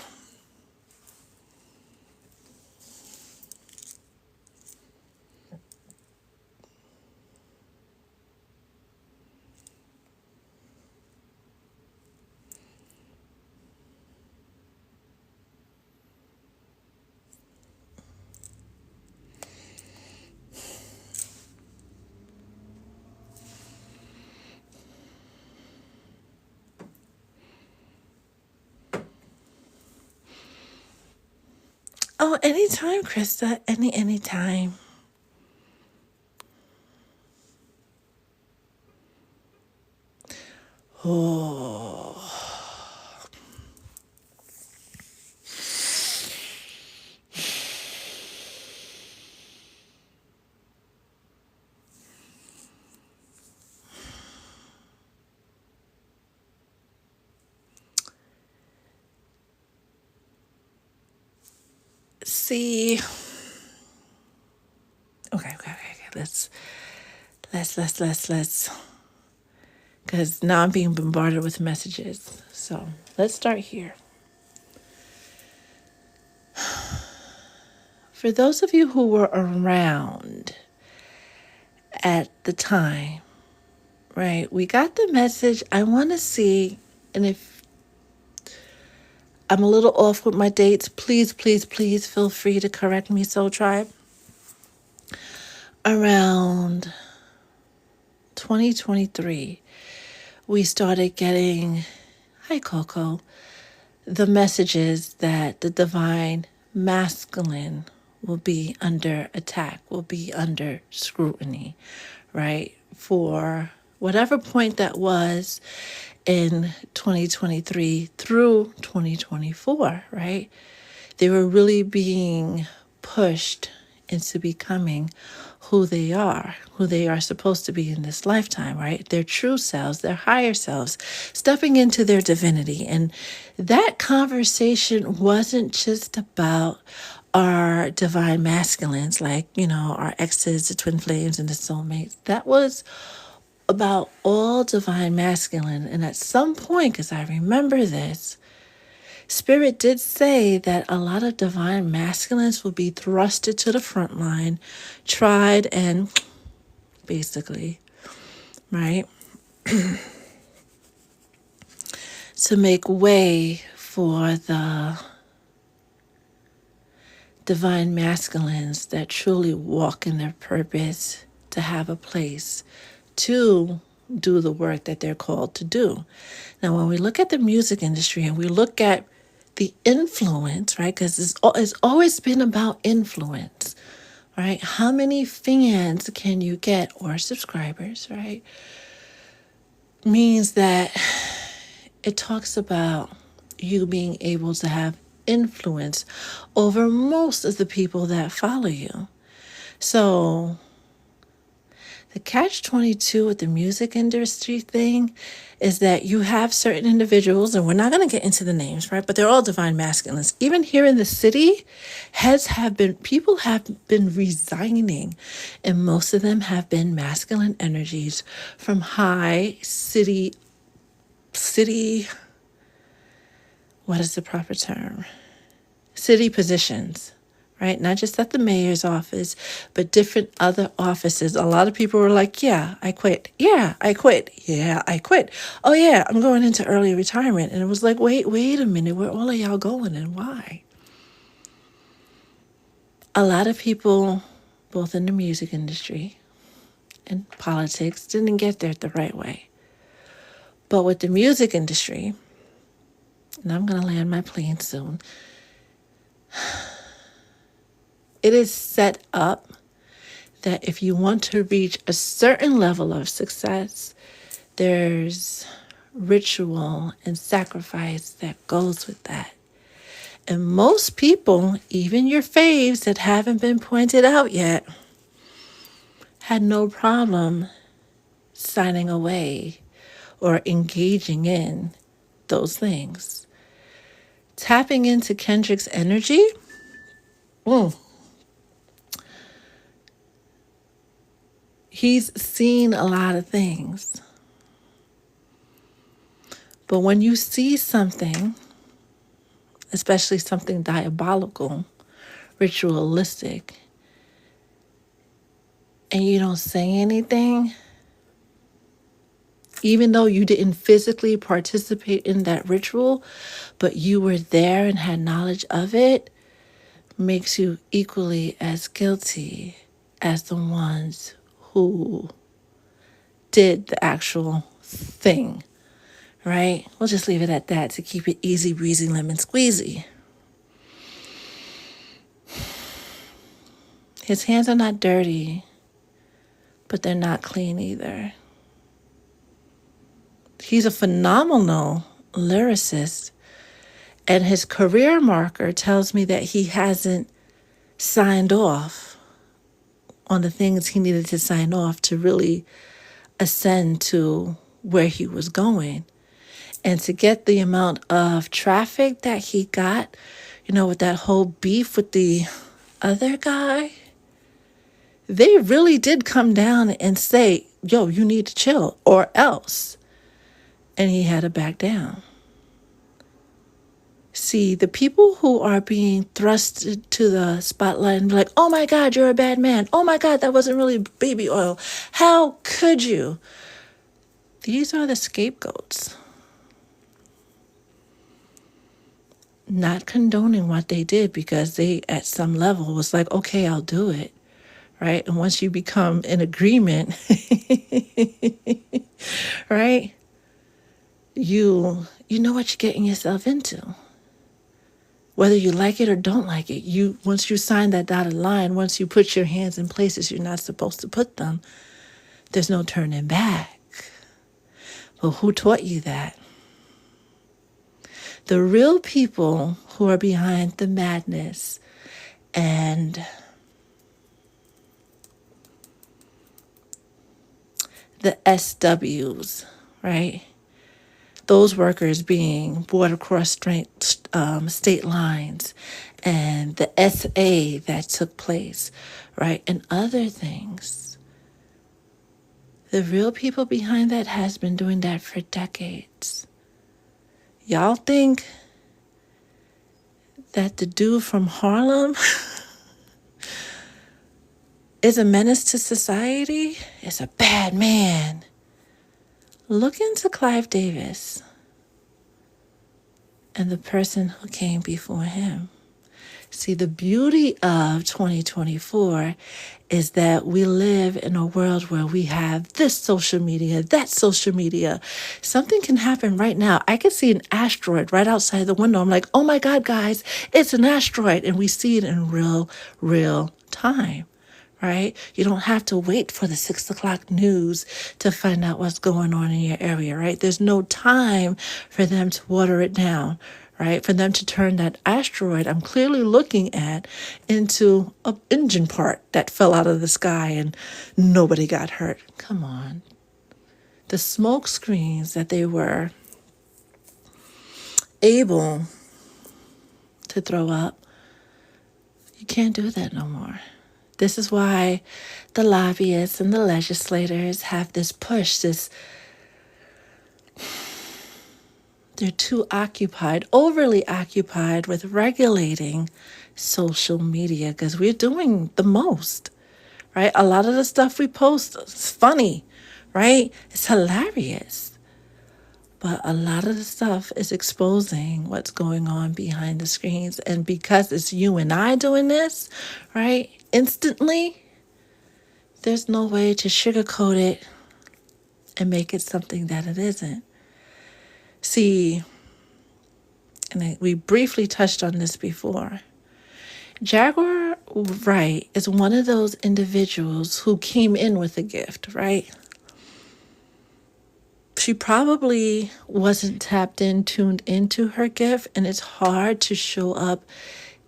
Oh, anytime, Krista. Anytime. Oh. See. Okay. Let's. Because now I'm being bombarded with messages. So let's start here. For those of you who were around at the time, right, we got the message. I want to see, and if I'm a little off with my dates, please feel free to correct me, Soul Tribe. Around 2023, we started getting, hi Coco, the messages that the divine masculine will be under attack, will be under scrutiny, right? For whatever point that was in 2023 through 2024, right? They were really being pushed into becoming who they are supposed to be in this lifetime, right? Their true selves, their higher selves, stepping into their divinity. And that conversation wasn't just about our divine masculines, like, our exes, the twin flames, and the soulmates. That was about all divine masculine. And at some point, because I remember this, Spirit did say that a lot of divine masculines will be thrusted to the front line, tried, and basically, right? to make way for the divine masculines that truly walk in their purpose, to have a place to do the work that they're called to do. Now, when we look at the music industry and we look at the influence, right, because it's always been about influence, right? How many fans can you get, or subscribers, right? Means that it talks about you being able to have influence over most of the people that follow you. So the catch-22 with the music industry thing is that you have certain individuals, and we're not going to get into the names, right? But they're all divine masculines. Even here in the city, people have been resigning, and most of them have been masculine energies from high city, what is the proper term? City positions. Right? Not just at the mayor's office, but different other offices. A lot of people were like, yeah, I quit. Yeah, I quit. Yeah, I quit. Oh, yeah, I'm going into early retirement. And it was like, wait a minute. Where all of y'all going and why? A lot of people, both in the music industry and politics, didn't get there the right way. But with the music industry, and I'm going to land my plane soon, it is set up that if you want to reach a certain level of success, there's ritual and sacrifice that goes with that. And most people, even your faves that haven't been pointed out yet, had no problem signing away or engaging in those things. Tapping into Kendrick's energy, he's seen a lot of things. But when you see something, especially something diabolical, ritualistic, and you don't say anything, even though you didn't physically participate in that ritual, but you were there and had knowledge of it, makes you equally as guilty as the ones who did the actual thing, right? We'll just leave it at that to keep it easy breezy, lemon squeezy. His hands are not dirty, but they're not clean either. He's a phenomenal lyricist, and his career marker tells me that he hasn't signed off on the things he needed to sign off to really ascend to where he was going. And to get the amount of traffic that he got, with that whole beef with the other guy, they really did come down and say, yo, you need to chill or else. And he had to back down. See, the people who are being thrust to the spotlight and be like, oh my God, you're a bad man. Oh my God, that wasn't really baby oil. How could you? These are the scapegoats. Not condoning what they did because they, at some level, was like, okay, I'll do it. Right? And once you become in agreement, right? You know what you're getting yourself into. Whether you like it or don't like it, once you sign that dotted line, once you put your hands in places you're not supposed to put them, there's no turning back. But who taught you that? The real people who are behind the madness and the SWs, right? Those workers being border cross state lines, and the SA that took place, right? And other things. The real people behind that has been doing that for decades. Y'all think that the dude from Harlem is a menace to society? Is a bad man. Look into Clive Davis. and the person who came before him. See, the beauty of 2024 is that we live in a world where we have this social media, that social media. Something can happen right now. I can see an asteroid right outside the window. I'm like, oh my God, guys, it's an asteroid. And we see it in real time. Right? You don't have to wait for the 6 o'clock news to find out what's going on in your area, right? There's no time for them to water it down, right? For them to turn that asteroid I'm clearly looking at into an engine part that fell out of the sky and nobody got hurt. Come on. The smoke screens that they were able to throw up, you can't do that no more. This is why the lobbyists and the legislators have this push, they're too occupied, overly occupied with regulating social media because we're doing the most, right? A lot of the stuff we post is funny, right? It's hilarious. But a lot of the stuff is exposing what's going on behind the screens. And because it's you and I doing this, right, instantly, there's no way to sugarcoat it and make it something that it isn't. See, and we briefly touched on this before. Jaguar Wright is one of those individuals who came in with a gift, right? She probably wasn't tapped in, tuned into her gift, and it's hard to show up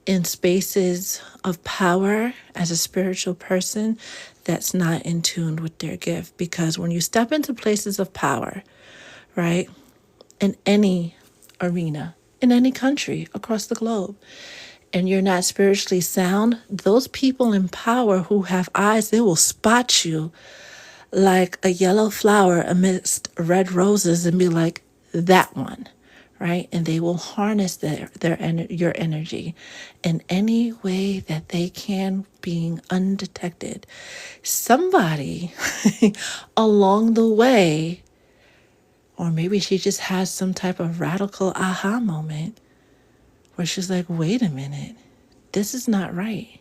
in spaces of power as a spiritual person that's not in tune with their gift. Because when you step into places of power, right, in any arena, in any country across the globe, and you're not spiritually sound, those people in power who have eyes, they will spot you like a yellow flower amidst red roses and be like, that one, right? And they will harness your energy in any way that they can, being undetected. Somebody along the way, or maybe she just has some type of radical aha moment where she's like, wait a minute, this is not right.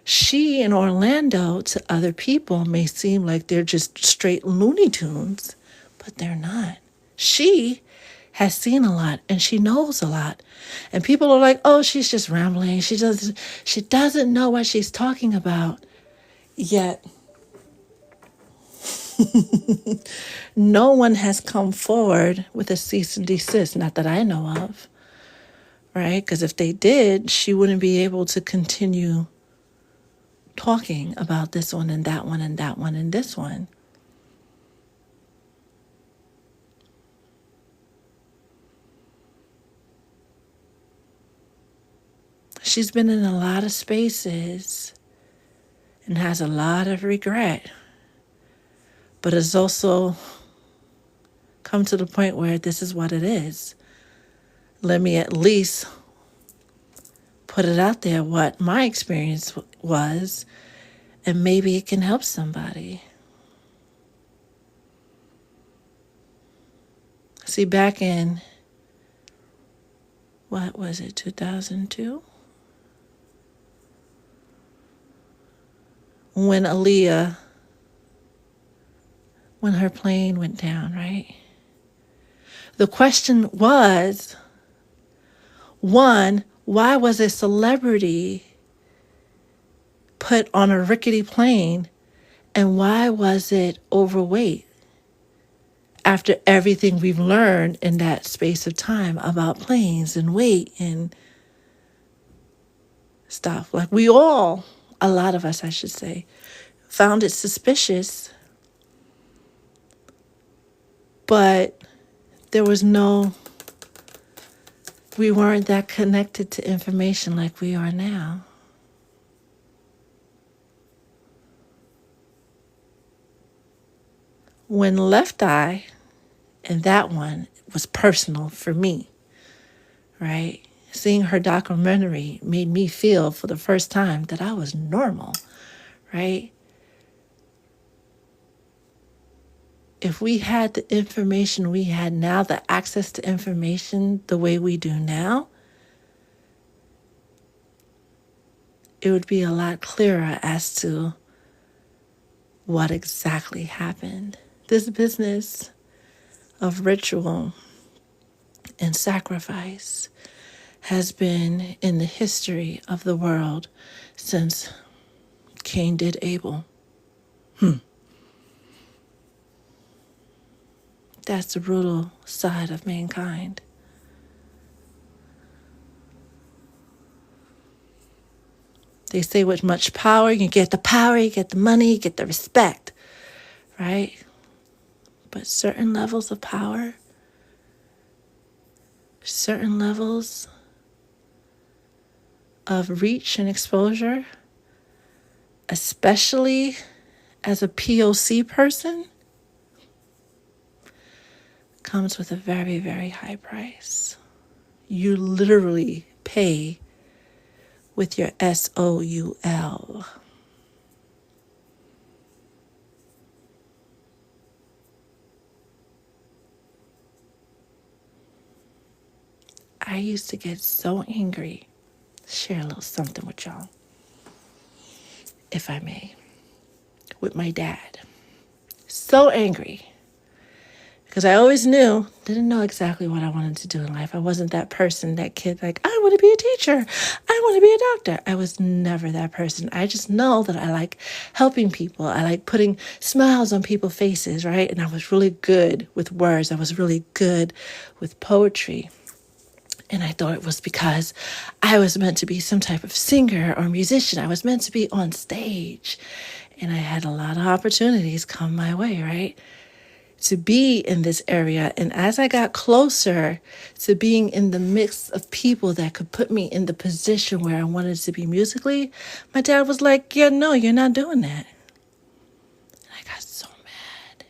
She in Orlando to other people may seem like they're just straight Looney Tunes, but they're not. She has seen a lot and she knows a lot. And people are like, oh, she's just rambling. She doesn't know what she's talking about. Yet no one has come forward with a cease and desist, not that I know of, right? Because if they did, she wouldn't be able to continue talking about this one and that one and that one and this one. She's been in a lot of spaces and has a lot of regret, but has also come to the point where this is what it is. Let me at least put it out there what my experience was, and maybe it can help somebody. See, back in, what was it, 2002? When Aaliyah, when her plane went down, right? The question was, one, why was a celebrity put on a rickety plane, and why was it overweight? After everything we've learned in that space of time about planes and weight and stuff. Like we all, a lot of us, I should say, found it suspicious, but we weren't that connected to information like we are now. When Left Eye, and that one was personal for me, right? Seeing her documentary made me feel for the first time that I was normal, right? if we had the information we had now, the access to information the way we do now, it would be a lot clearer as to what exactly happened. This business of ritual and sacrifice has been in the history of the world since Cain did Abel. That's the brutal side of mankind. They say with much power, you get the power, you get the money, you get the respect, right? But certain levels of power, certain levels of reach and exposure, especially as a POC person, comes with a very, very high price. You literally pay with your SOUL. I used to get so angry. Share a little something with y'all, if I may, with my dad. So angry. Because I always didn't know exactly what I wanted to do in life. I wasn't that person, that kid, like, I want to be a teacher. I want to be a doctor. I was never that person. I just know that I like helping people. I like putting smiles on people's faces, right? And I was really good with words. I was really good with poetry. And I thought it was because I was meant to be some type of singer or musician. I was meant to be on stage. And I had a lot of opportunities come my way, right? To be in this area. And as I got closer to being in the mix of people that could put me in the position where I wanted to be musically, my dad was like, yeah, no, you're not doing that. And I got so mad.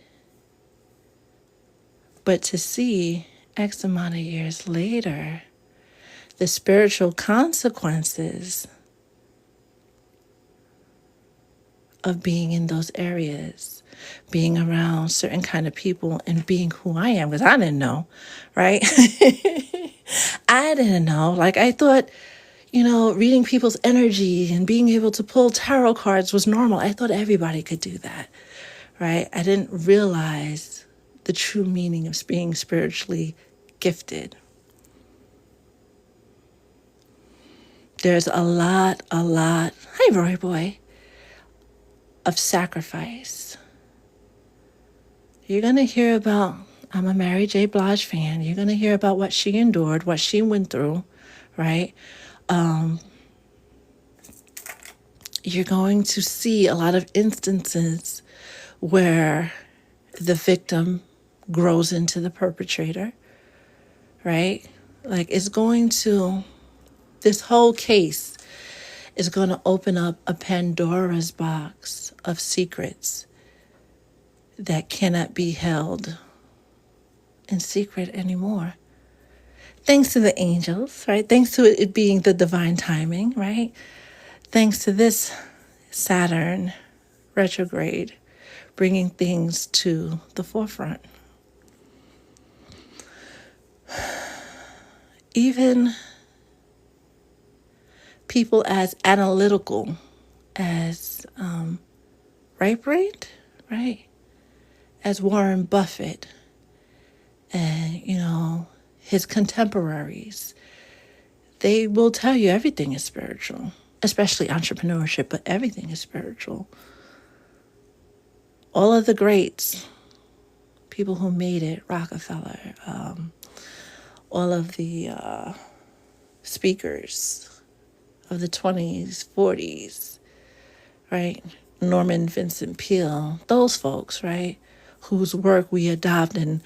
But to see X amount of years later, the spiritual consequences of being in those areas, being around certain kind of people and being who I am, because I didn't know, right? I didn't know. Like, I thought, reading people's energy and being able to pull tarot cards was normal. I thought everybody could do that, right? I didn't realize the true meaning of being spiritually gifted. There's a lot, hi, Roy boy, of sacrifice. You're going to hear about, I'm a Mary J. Blige fan, you're going to hear about what she endured, what she went through, right? You're going to see a lot of instances where the victim grows into the perpetrator, right? Like, this whole case is going to open up a Pandora's box of secrets that cannot be held in secret anymore. Thanks to the angels, right? Thanks to it being the divine timing, right? Thanks to this Saturn retrograde bringing things to the forefront. Even people as analytical as right brain, right? As Warren Buffett and, his contemporaries, they will tell you everything is spiritual, especially entrepreneurship, but everything is spiritual. All of the greats, people who made it, Rockefeller, all of the speakers of the 20s, 40s, right? Norman Vincent Peale, those folks, right? Whose work we adopt and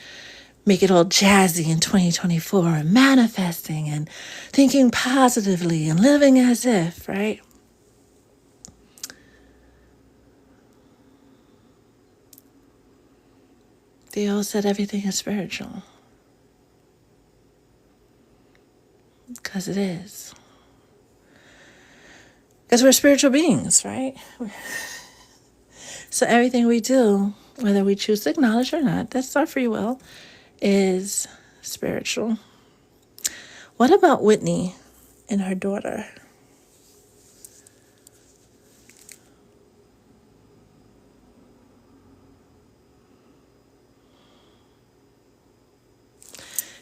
make it all jazzy in 2024 and manifesting and thinking positively and living as if, right? They all said everything is spiritual. Because it is. Because we're spiritual beings, right? So everything we do whether we choose to acknowledge or not, that's our free will, is spiritual. What about Whitney and her daughter?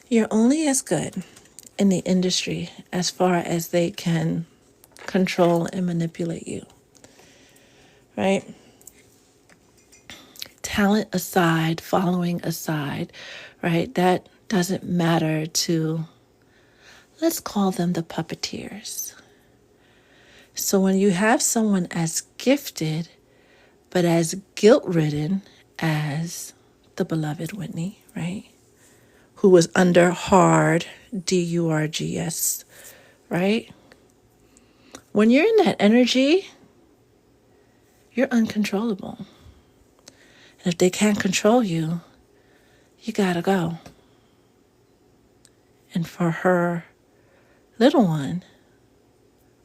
You're only as good in the industry as far as they can control and manipulate you, right? Talent aside, following aside, right? That doesn't matter to, let's call them the puppeteers. So when you have someone as gifted, but as guilt-ridden as the beloved Whitney, right? Who was under hard, DURGS, right? When you're in that energy, you're uncontrollable. And if they can't control you, you gotta go. And for her little one,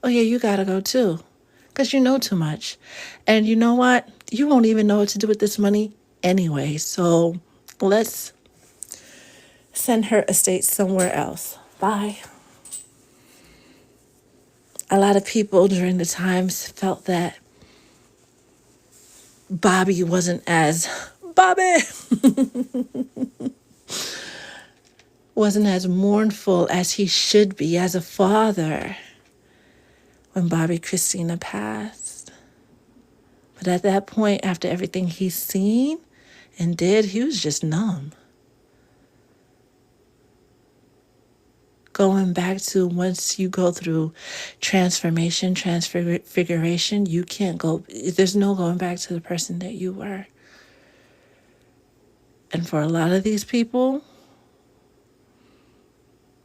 oh yeah, you gotta go too. Because you know too much. And you know what? You won't even know what to do with this money anyway. So let's send her estate somewhere else. Bye. A lot of people during the times felt that Bobby wasn't as mournful as he should be as a father when Bobby Christina passed. But at that point, after everything he's seen and did, he was just numb. Going back to once you go through transfiguration, you can't go, there's no going back to the person that you were. And for a lot of these people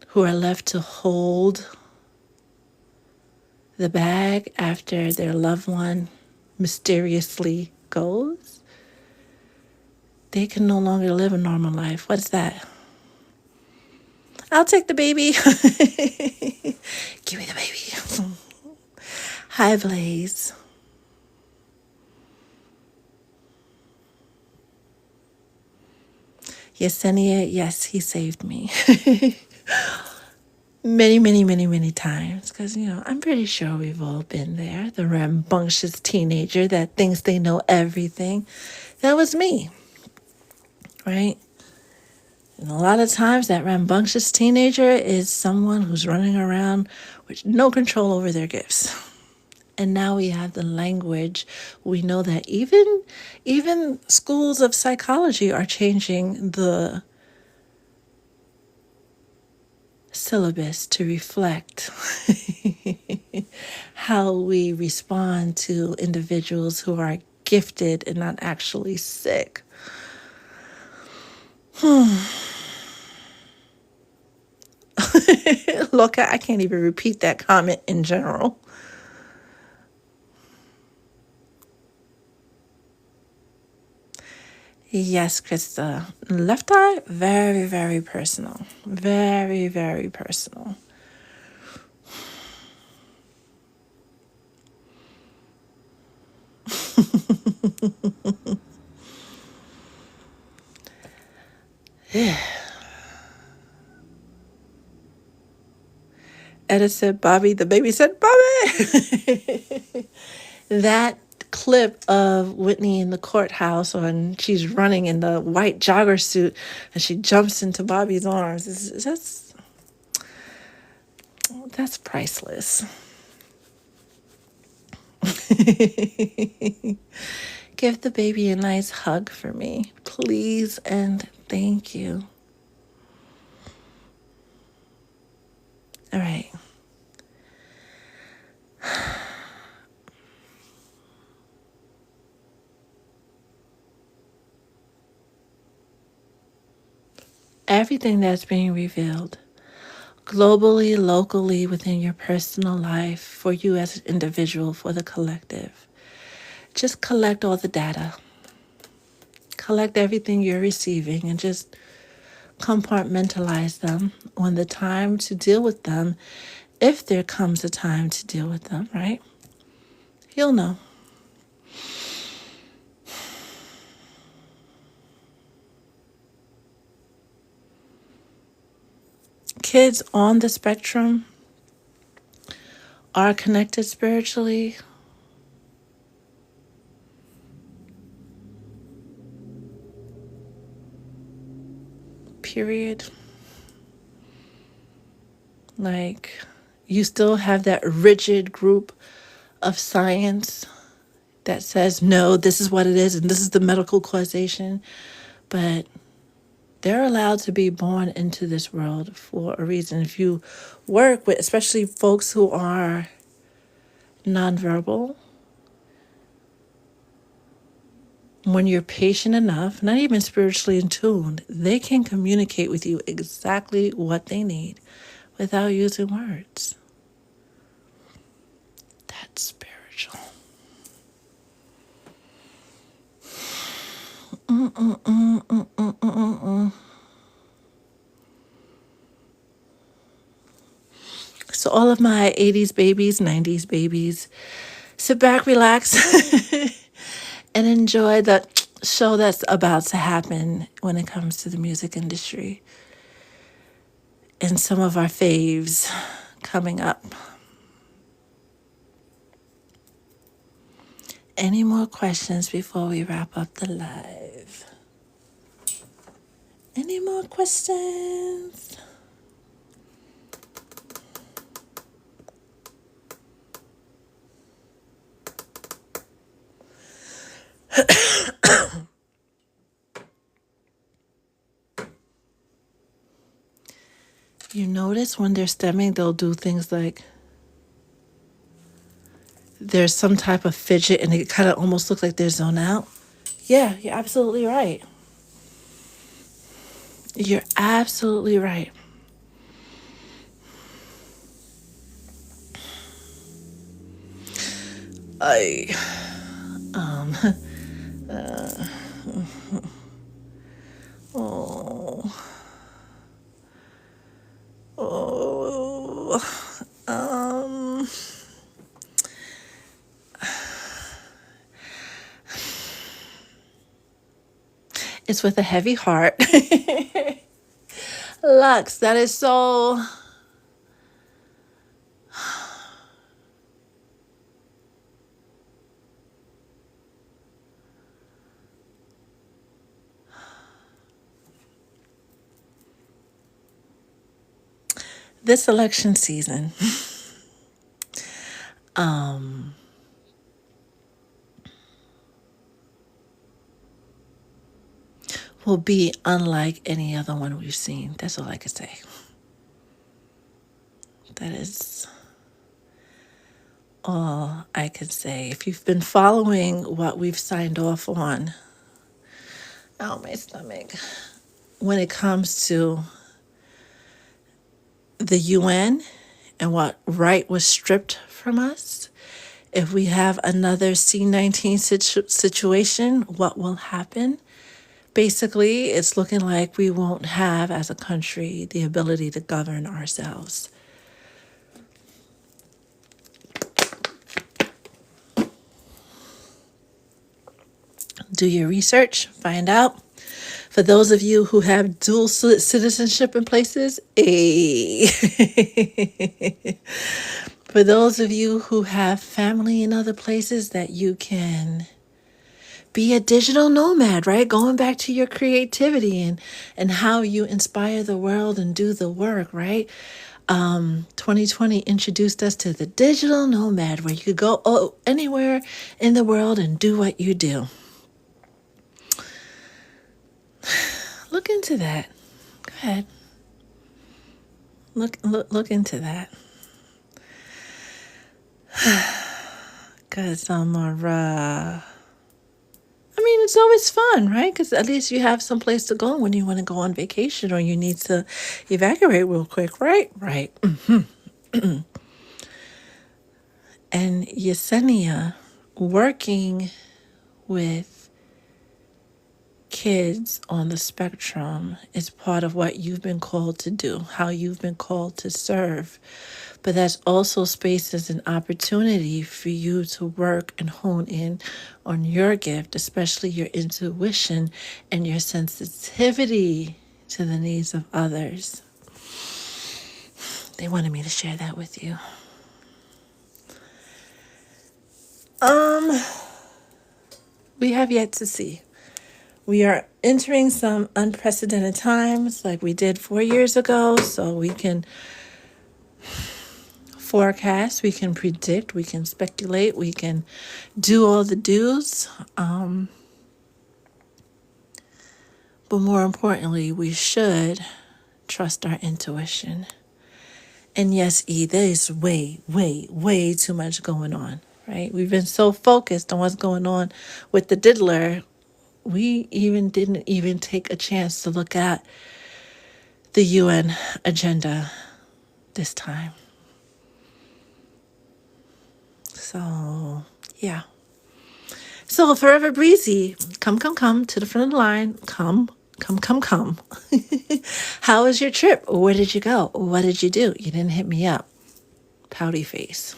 who are left to hold the bag after their loved one mysteriously goes, they can no longer live a normal life. What is that? I'll take the baby. Give me the baby. Hi, Blaze. Yesenia, yes, he saved me. many times. Because, I'm pretty sure we've all been there. The rambunctious teenager that thinks they know everything. That was me. Right? And a lot of times that rambunctious teenager is someone who's running around with no control over their gifts. And now we have the language. We know that even schools of psychology are changing the syllabus to reflect how we respond to individuals who are gifted and not actually sick. Look, I can't even repeat that comment in general. Yes, Krista. Left eye, very, very personal. Very, very personal. Yeah. Etta said, Bobby. The baby said, Bobby. That clip of Whitney in the courthouse when she's running in the white jogger suit and she jumps into Bobby's arms. That's priceless. Give the baby a nice hug for me, please, and thank you. All right. Everything that's being revealed, globally, locally, within your personal life, for you as an individual, for the collective. Just collect all the data. Collect everything you're receiving and just compartmentalize them when the time to deal with them, if there comes a time to deal with them, right? You'll know. kids on the spectrum are connected spiritually. Period. Like, you still have that rigid group of science that says, no, this is what it is, and this is the medical causation. But they're allowed to be born into this world for a reason. If you work with, especially folks who are nonverbal, when you're patient enough, not even spiritually in tune, they can communicate with you exactly what they need without using words. That's spiritual. So all of my 80s babies, 90s babies, sit back, relax, and enjoy the show that's about to happen when it comes to the music industry. And some of our faves coming up. Any more questions before we wrap up the live? Any more questions? You notice when they're stemming, they'll do things like there's some type of fidget and it kind of almost looks like they're zoned out. Yeah, you're absolutely right. You're absolutely right. It's with a heavy heart. Lux, that is so... This election season, will be unlike any other one we've seen. That's all I could say. That is all I can say. If you've been following what we've signed off on, oh, my stomach, when it comes to the UN and what right was stripped from us, if we have another C-19 situation, what will happen? Basically, it's looking like we won't have, as a country, the ability to govern ourselves. Do your research, find out. For those of you who have dual citizenship in places, for those of you who have family in other places, that you can be a digital nomad, right? Going back to your creativity and how you inspire the world and do the work, right? 2020 introduced us to the digital nomad, where you could go anywhere in the world and do what you do. Look into that. Go ahead. Look into that. Because it's always fun, right? Because at least you have some place to go when you want to go on vacation or you need to evacuate real quick, right? Right. And Yesenia, working with kids on the spectrum is part of what you've been called to do, how you've been called to serve. But that's also spaces and opportunity for you to work and hone in on your gift, especially your intuition and your sensitivity to the needs of others. They wanted me to share that with you. We have yet to see. We are entering some unprecedented times like we did 4 years ago, so we can forecast, we can predict, we can speculate, we can do all the do's. But more importantly, we should trust our intuition. And yes, there is way too much going on, right? We've been so focused on what's going on with the diddler, we didn't even take a chance to look at the UN agenda this time. So, yeah. So, Forever Breezy, come to the front of the line. Come. How was your trip? Where did you go? What did you do? You didn't hit me up. Pouty face.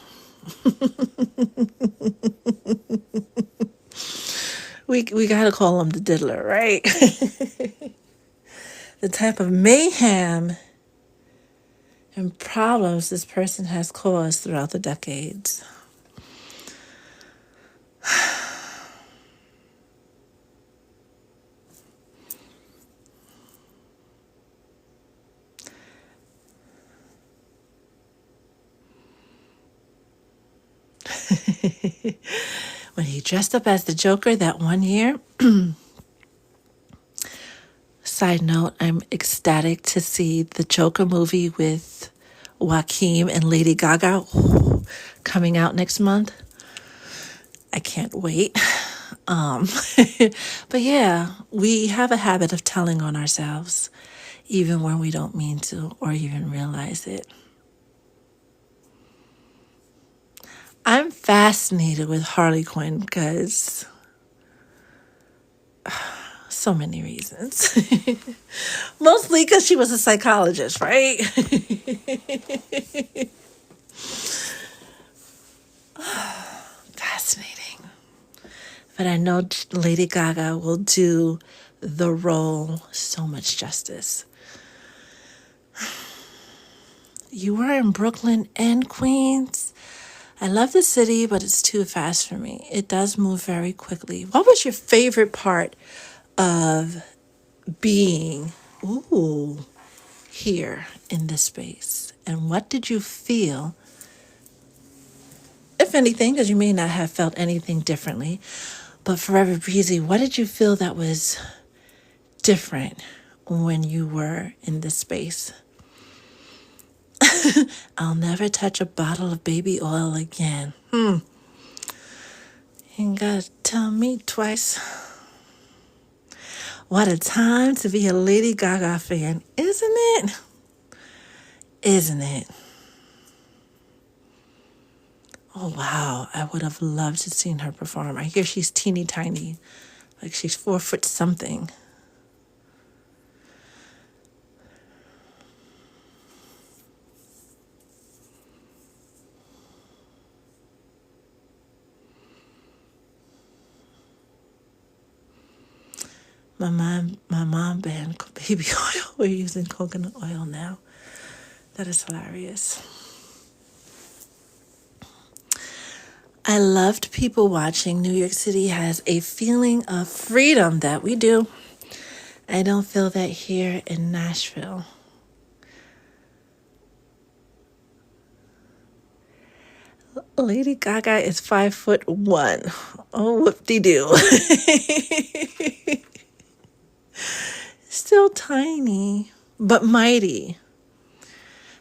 We got to call him the diddler, right? The type of mayhem and problems this person has caused throughout the decades. When he dressed up as the Joker that one year. Side note, I'm ecstatic to see the Joker movie with Joaquin and Lady Gaga coming out next month. I can't wait. But yeah, we have a habit of telling on ourselves, even when we don't mean to or even realize it. I'm fascinated with Harley Quinn because so many reasons. Mostly because she was a psychologist, right? Fascinating. But I know Lady Gaga will do the role so much justice. You were in Brooklyn and Queens. I love the city, but it's too fast for me. It does move very quickly. What was your favorite part of being here in this space? And what did you feel, if anything, because you may not have felt anything differently, but Forever Breezy, what did you feel that was different when you were in this space? I'll never touch a bottle of baby oil again. Ain't gotta tell me twice. What a time to be a Lady Gaga fan, isn't it? Isn't it? Oh, wow. I would have loved to seen her perform. I hear she's teeny tiny. Like she's 4 foot something. My mom banned baby oil. We're using coconut oil now. That is hilarious. I loved people watching. New York City has a feeling of freedom that we do. I don't feel that here in Nashville. Lady Gaga is 5'1". Oh, whoop-de-doo. Still tiny, but mighty.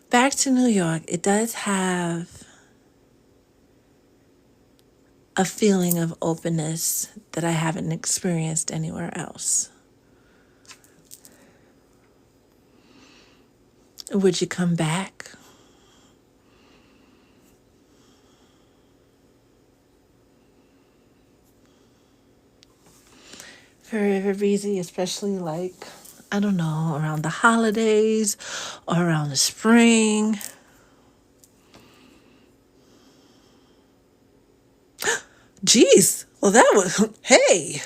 Back to New York, it does have a feeling of openness that I haven't experienced anywhere else. Would you come back? Very easy, especially like, I don't know, around the holidays or around the spring. Geez, well that was, hey.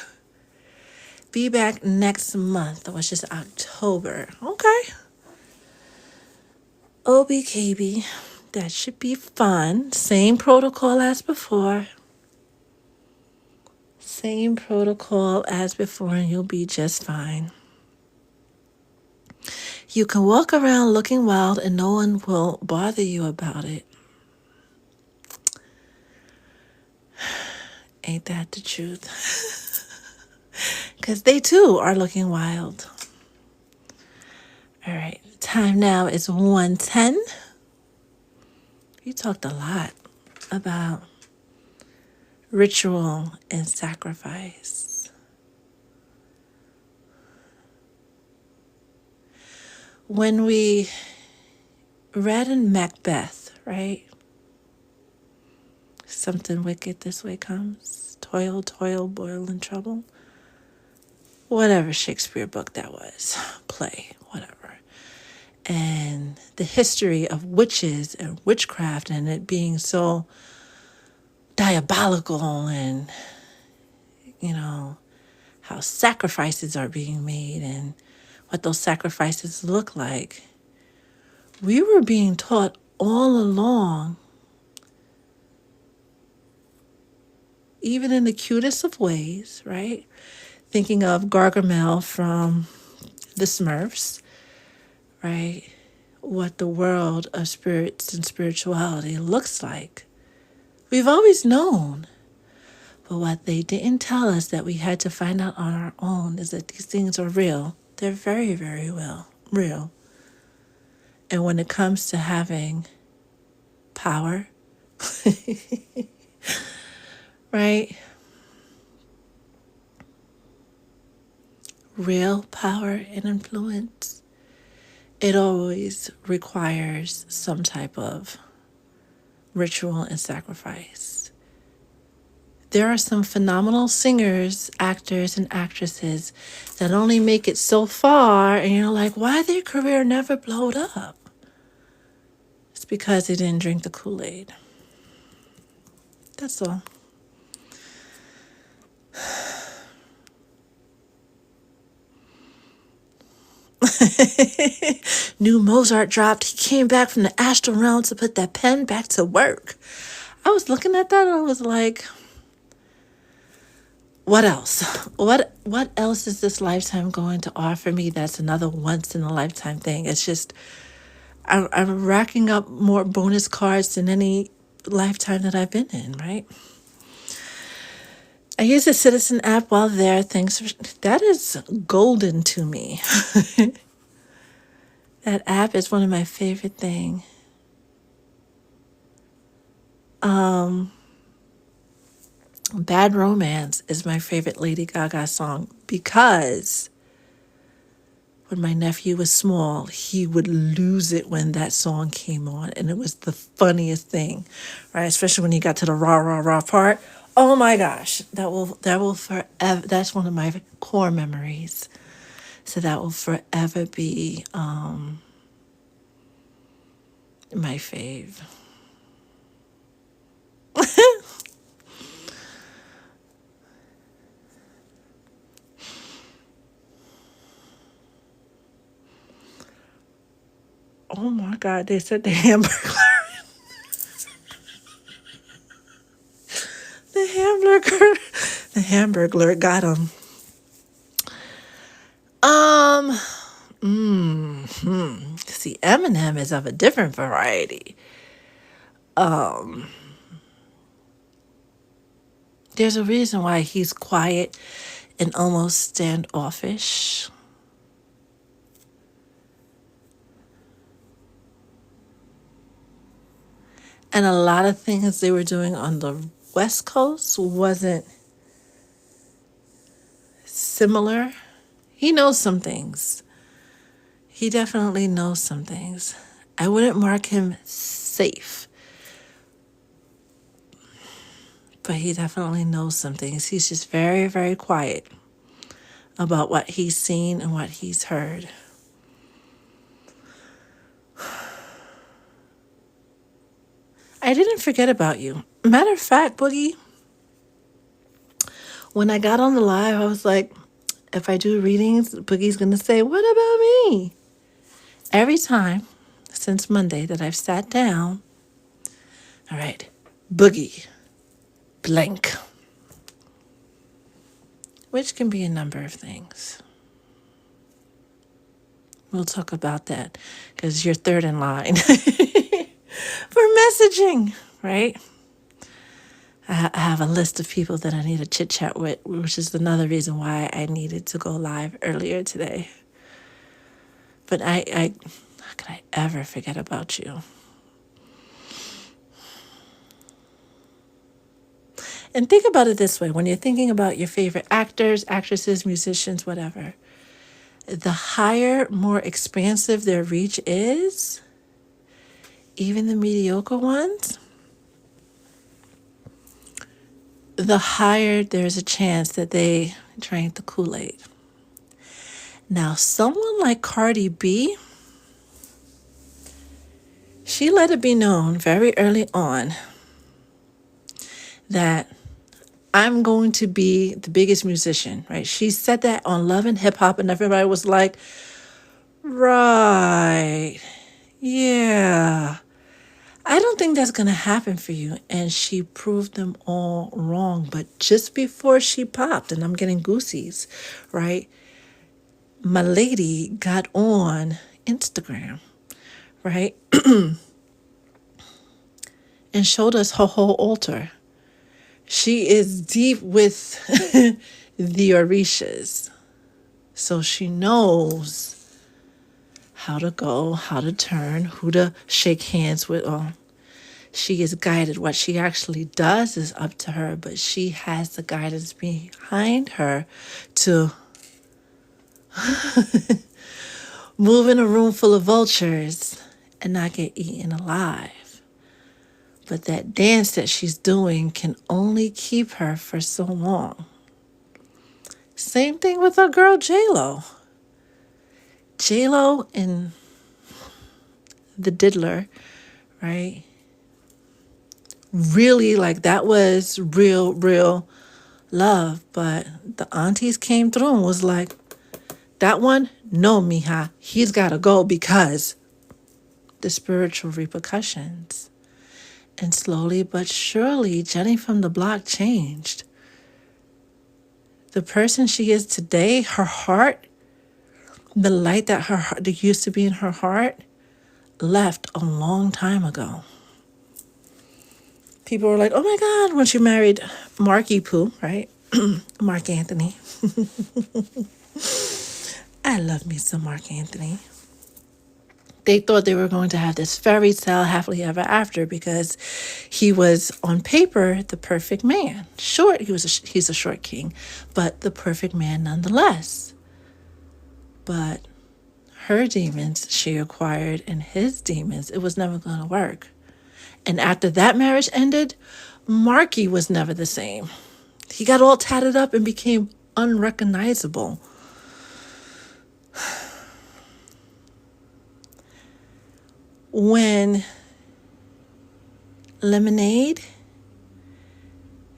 Be back next month, which is October. Okay. OBKB. That should be fun. Same protocol as before. Same protocol as before, and you'll be just fine. You can walk around looking wild and no one will bother you about it. Ain't that the truth? Because they too are looking wild. All right, time now is 1:10. You talked a lot about ritual and sacrifice. When we read in Macbeth, right? Something wicked this way comes. Toil, toil, boil, and trouble. Whatever Shakespeare book that was. Play, whatever. And the history of witches and witchcraft and it being so diabolical and, how sacrifices are being made and what those sacrifices look like. We were being taught all along, even in the cutest of ways, right? Thinking of Gargamel from the Smurfs, right? What the world of spirits and spirituality looks like. We've always known. But what they didn't tell us that we had to find out on our own is that these things are real. They're very, very real. And when it comes to having power, right? Real power and influence, it always requires some type of ritual and sacrifice. There are some phenomenal singers, actors, and actresses that only make it so far, and you're like, why their career never blowed up? It's because they didn't drink the Kool-Aid. That's all. New Mozart dropped. He came back from the astral realm to put that pen back to work. I was looking at that and I was like, what else? What else is this lifetime going to offer me that's another once in a lifetime thing? It's just, I'm racking up more bonus cards than any lifetime that I've been in, right? I use the Citizen app while there. That is golden to me. That app is one of my favorite things. Bad Romance is my favorite Lady Gaga song because when my nephew was small, he would lose it when that song came on, and it was the funniest thing, right? Especially when he got to the rah, rah, rah part. Oh my gosh, that will forever, that's one of my core memories. So that will forever be my fave. Oh my God, they said the hamburger. The hamburger got him. See, Eminem is of a different variety. There's a reason why he's quiet and almost standoffish. And a lot of things they were doing on the West Coast wasn't similar. He knows some things. He definitely knows some things. I wouldn't mark him safe. But he definitely knows some things. He's just very, very quiet about what he's seen and what he's heard. I didn't forget about you. Matter of fact, Boogie, when I got on the live, I was like, if I do readings, Boogie's going to say, what about me? Every time, since Monday that I've sat down. All right, boogie, blank, which can be a number of things. We'll talk about that because you're third in line for messaging, right? I have a list of people that I need to chit chat with, which is another reason why I needed to go live earlier today. But how could I ever forget about you? And think about it this way. When you're thinking about your favorite actors, actresses, musicians, whatever, the higher, more expansive their reach is, even the mediocre ones, the higher there's a chance that they drank the Kool-Aid. Now, someone like Cardi B, she let it be known very early on that I'm going to be the biggest musician, right? She said that on Love and Hip Hop, and everybody was like, right, yeah. I don't think that's going to happen for you. And she proved them all wrong. But just before she popped, and I'm getting goosies, right? My lady got on Instagram, right? And showed us her whole altar. She is deep with the Orishas. So she knows how to go, how to turn, who to shake hands with. Oh, she is guided. What she actually does is up to her, but she has the guidance behind her to move in a room full of vultures and not get eaten alive. But that dance that she's doing can only keep her for so long. Same thing with our girl J-Lo. J-Lo and the diddler, right? Really, like, that was real love. But the aunties came through and was like, that one, no, mija, he's got to go because the spiritual repercussions. And slowly but surely, Jenny from the block changed. The person she is today, her heart, the light that used to be in her heart, left a long time ago. People were like, oh my God, when she married Marky Poo, right? Mark Anthony. I love me some Mark Anthony. They thought they were going to have this fairy tale happily ever after because he was on paper the perfect man. Short, he's a short king, but the perfect man nonetheless. But her demons she acquired and his demons, it was never going to work. And after that marriage ended, Marky was never the same. He got all tatted up and became unrecognizable. When Lemonade,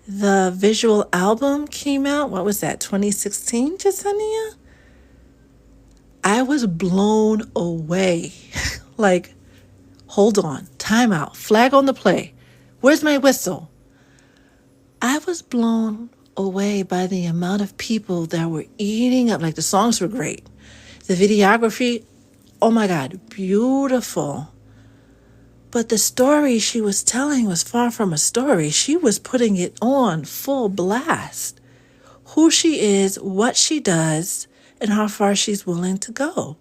the visual album came out, what was that, 2016, Jasenia? I was blown away. Like, hold on, time out, flag on the play. Where's my whistle? I was blown away by the amount of people that were eating up. Like, the songs were great. The videography, oh my God, beautiful. But the story she was telling was far from a story. She was putting it on full blast. Who she is, what she does, and how far she's willing to go.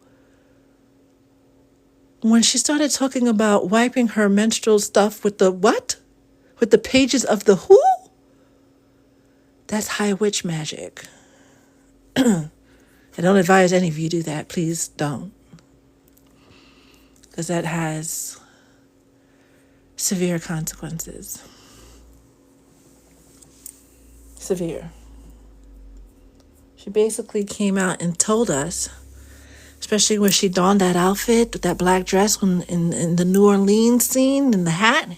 When she started talking about wiping her menstrual stuff with the what? With the pages of the who? That's high witch magic. I don't advise any of you do that. Please don't. Because that has severe consequences. Severe. She basically came out and told us, especially when she donned that outfit with that black dress in the New Orleans scene and the hat.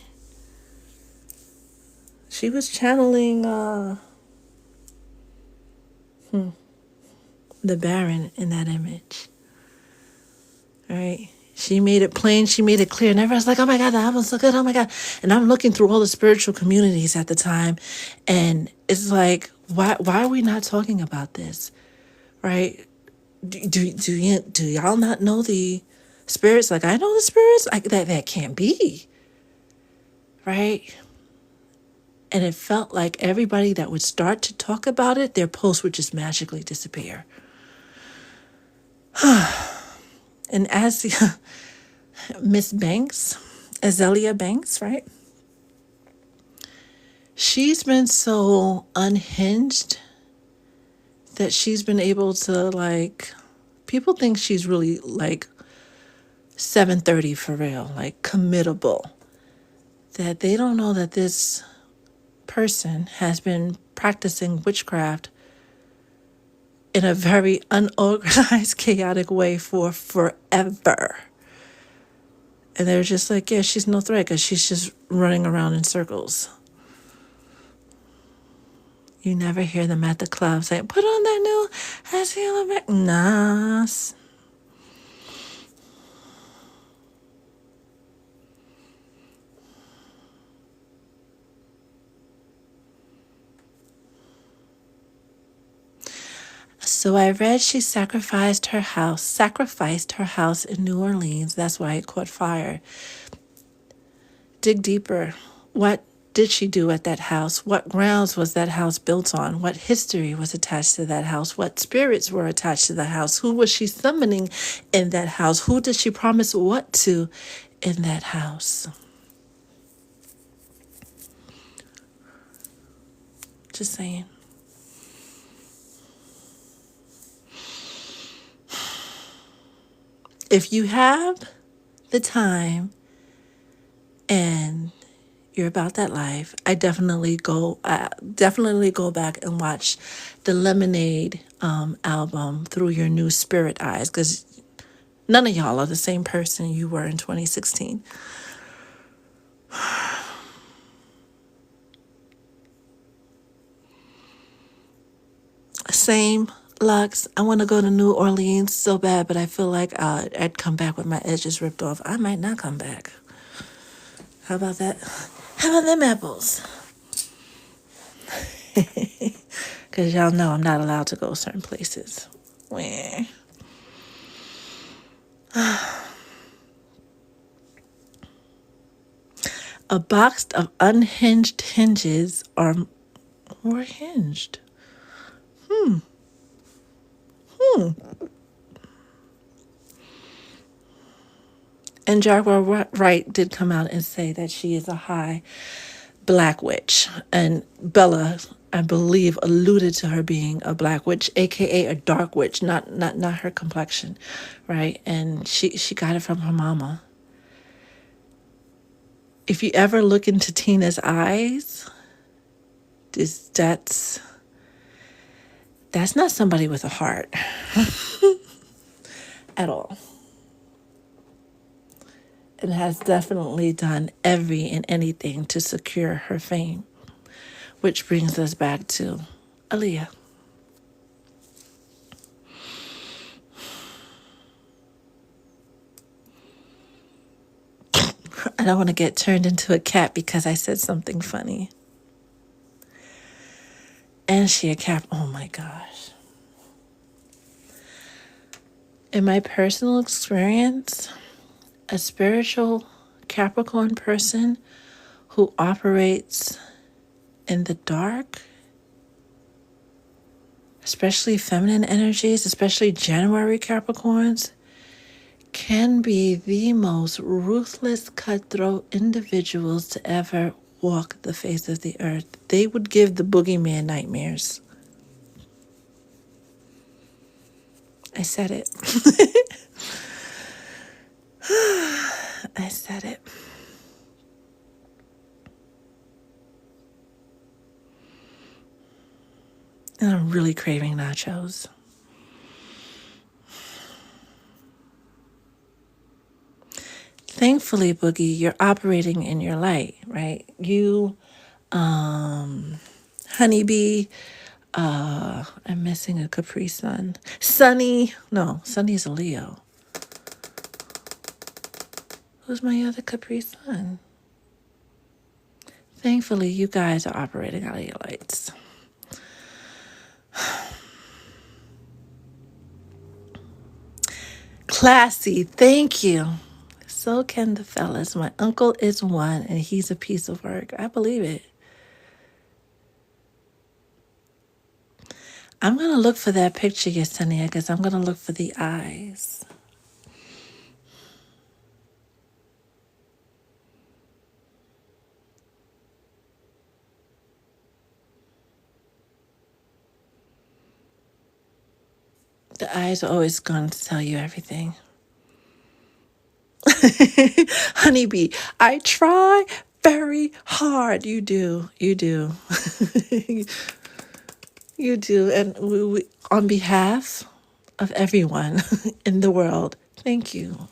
She was channeling the Baron in that image. Right? She made it plain. She made it clear. And everyone's like, oh my God, the album's so good. Oh my God. And I'm looking through all the spiritual communities at the time. And it's like, why are we not talking about this? Right? Do y'all not know the spirits? Like, I know the spirits. That can't be. Right? And it felt like everybody that would start to talk about it, their post would just magically disappear. And as Miss Banks, Azealia Banks, right? She's been so unhinged that she's been able to, like, people think she's really like 730 for real, like committable. That they don't know that this person has been practicing witchcraft in a very unorganized, chaotic way for forever. And they're just like, yeah, she's no threat because she's just running around in circles. You never hear them at the club saying, put on that new Azealia. Nah. So I read she sacrificed her house in New Orleans. That's why it caught fire. Dig deeper. What did she do at that house? What grounds was that house built on? What history was attached to that house? What spirits were attached to that house? Who was she summoning in that house? Who did she promise what to in that house? Just saying. If you have the time and you're about that life, I definitely go back and watch the Lemonade album through your new spirit eyes, because none of y'all are the same person you were in 2016. Same, Lux. I want to go to New Orleans so bad, but I feel like I'd come back with my edges ripped off. I might not come back. How about that? How about them apples? Because y'all know I'm not allowed to go certain places. A box of unhinged hinges are more hinged. And Jaguar Wright did come out and say that she is a high black witch. And Bella, I believe, alluded to her being a black witch, aka a dark witch, not her complexion, right? And she got it from her mama. If you ever look into Tina's eyes, that's not somebody with a heart at all. And has definitely done every and anything to secure her fame. Which brings us back to Aaliyah. I don't want to get turned into a cat because I said something funny. And she a cat. Oh my gosh. In my personal experience, a spiritual Capricorn person who operates in the dark, especially feminine energies, especially January Capricorns, can be the most ruthless, cutthroat individuals to ever walk the face of the earth. They would give the boogeyman nightmares. I said it. I said it. And I'm really craving nachos. Thankfully, Boogie, you're operating in your light, right? You, Honeybee, I'm missing a Capri Sun. Sunny's a Leo. Who's my other Capri Sun? Thankfully, you guys are operating out of your lights. Classy, thank you. So can the fellas. My uncle is one, and he's a piece of work. I believe it. I'm going to look for that picture, Yesenia, because I'm going to look for the eyes. The eyes are always going to tell you everything. Honeybee, I try very hard. You do. You do. You do. And we, on behalf of everyone in the world, thank you.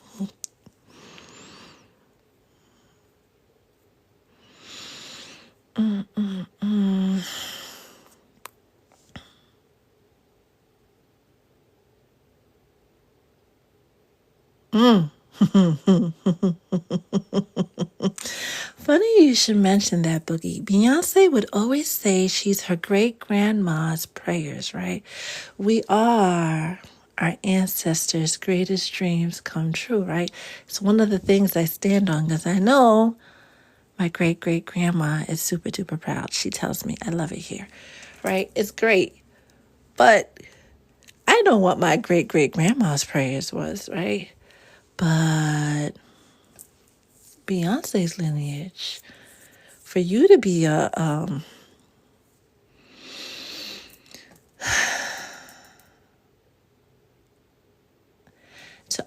Funny you should mention that, Boogie. Beyonce would always say she's her great-grandma's prayers, right? We are our ancestors' greatest dreams come true, right? It's one of the things I stand on because I know my great-great-grandma is super-duper proud. She tells me, I love it here, right? It's great. But I know what my great-great-grandma's prayers was, right? But Beyonce's lineage, for you to be to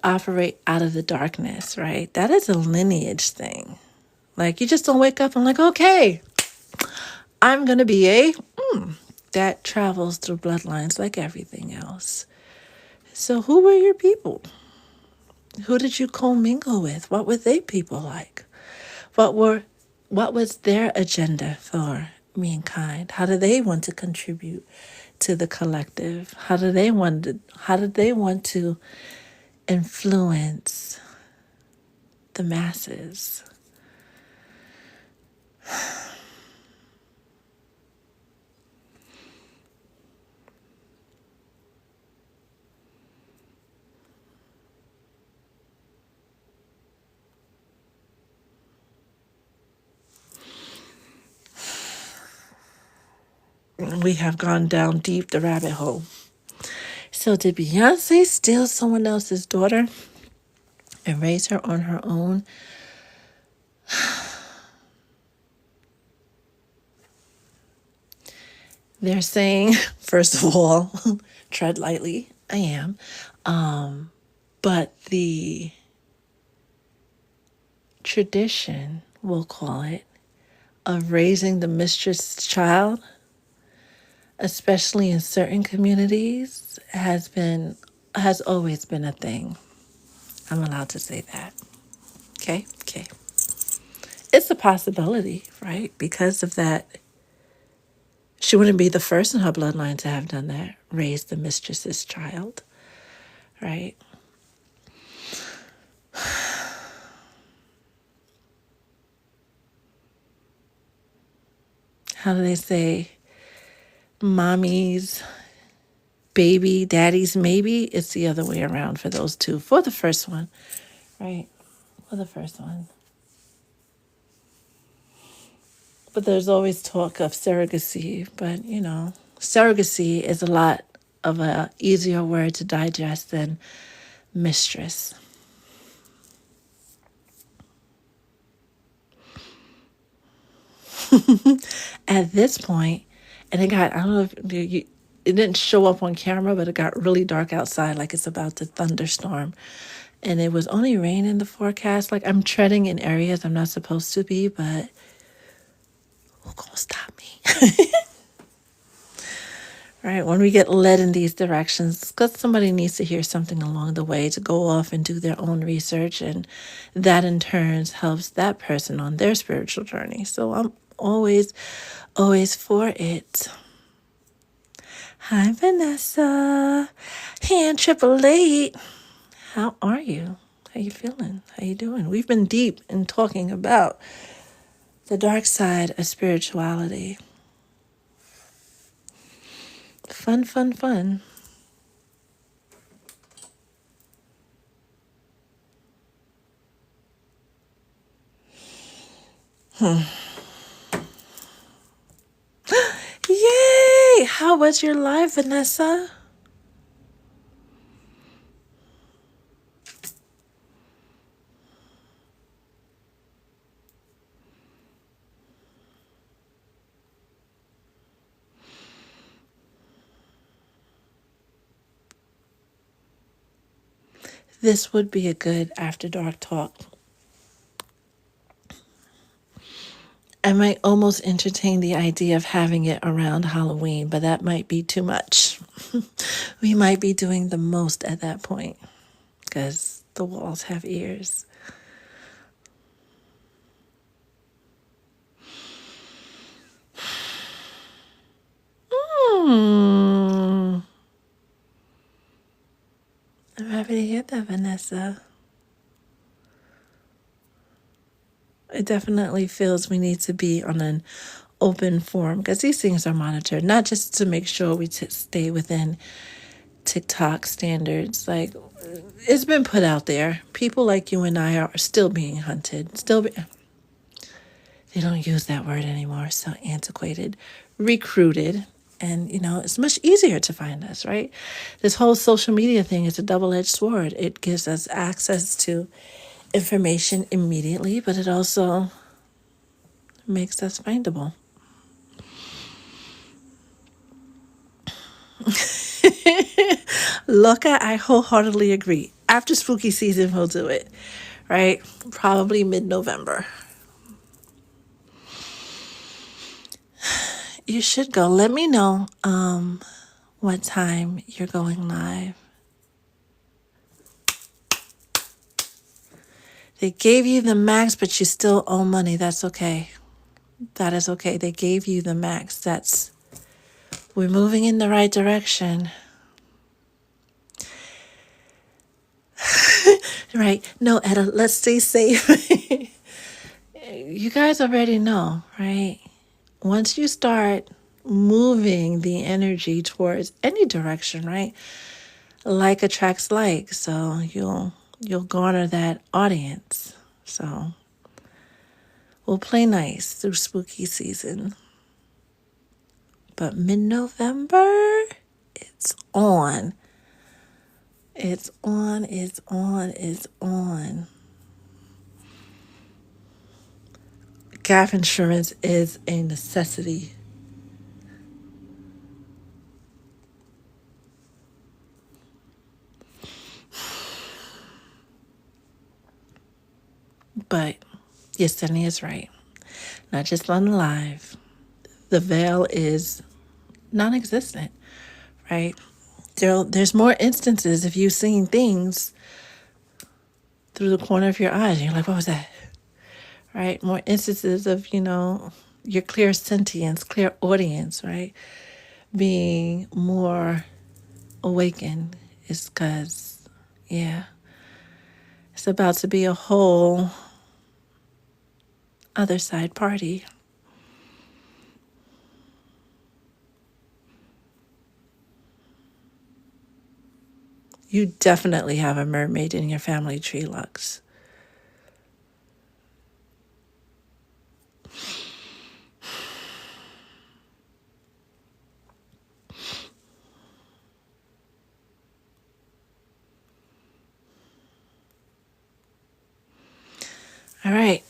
operate out of the darkness, right? That is a lineage thing. Like, you just don't wake up and like, okay, I'm going to be that travels through bloodlines like everything else. So who were your people? Who did you commingle with? What were they people like? What was their agenda for mankind? How do they want to contribute to the collective? How did they want to influence the masses? We have gone down deep the rabbit hole. So did Beyonce steal someone else's daughter and raise her on her own? They're saying, first of all, tread lightly. I am. But the tradition, we'll call it, of raising the mistress child, especially in certain communities, has always been a thing. I'm allowed to say that. Okay. It's a possibility, right? Because of that, she wouldn't be the first in her bloodline to have done that, raised the mistress's child, right? How do they say? Mommy's baby, daddy's maybe. It's the other way around for those two. For the first one, right? For the first one. But there's always talk of surrogacy. But, surrogacy is a lot of a easier word to digest than mistress. At this point, and I don't know if it didn't show up on camera, but it got really dark outside, like it's about to thunderstorm. And it was only rain in the forecast. Like, I'm treading in areas I'm not supposed to be, but who's gonna stop me? Right? When we get led in these directions, because somebody needs to hear something along the way to go off and do their own research, and that in turn helps that person on their spiritual journey. So I'm always for it. Hi, Vanessa. Hand 888. How are you? How you feeling? How you doing? We've been deep in talking about the dark side of spirituality. Fun, fun, fun. Yay! How was your live, Vanessa? This would be a good after dark talk. I might almost entertain the idea of having it around Halloween, but that might be too much. We might be doing the most at that point because the walls have ears. I'm happy to hear that, Vanessa. It definitely feels we need to be on an open forum because these things are monitored, not just to make sure we stay within TikTok standards. Like, it's been put out there. People like you and I are still being hunted. They don't use that word anymore. It's so antiquated. Recruited. And, it's much easier to find us, right? This whole social media thing is a double-edged sword. It gives us access to information immediately, but it also makes us findable. Loca, I wholeheartedly agree. After spooky season, we'll do it, right? Probably mid-November. You should go. Let me know what time you're going live. They gave you the max, but you still owe money. That's okay. That is okay. They gave you the max. We're moving in the right direction. Right. No, Etta, let's stay safe. You guys already know, right? Once you start moving the energy towards any direction, right? Like attracts like. So you'll garner that audience. So we'll play nice through spooky season. But mid-November, it's on. It's on, it's on, it's on. Gap insurance is a necessity. But Yesenia is right. Not just on the live. The veil is non-existent, right? There's more instances if you've seen things through the corner of your eyes and you're like, what was that? Right? More instances of, your clear sentience, clear audience, right? Being more awakened is because, it's about to be a whole other side party. You definitely have a mermaid in your family tree, Lux. All right.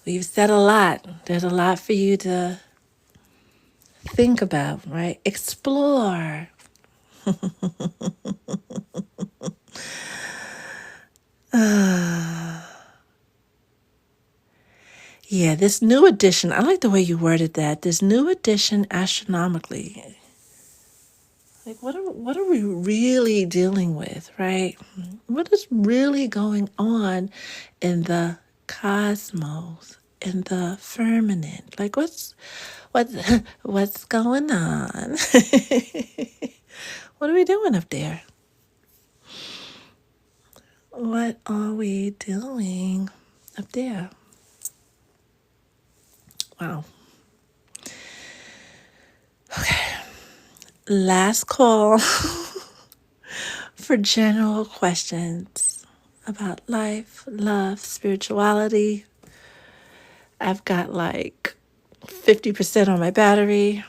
We've said a lot. There's a lot for you to think about, right? Explore. Yeah, this new edition, I like the way you worded that. This new edition astronomically. Like, what are we really dealing with, right? What is really going on in the cosmos, in the firmament? Like, what's going on? What are we doing up there? What are we doing up there? Wow. Okay. Last call for general questions about life, love, spirituality. I've got like 50% on my battery.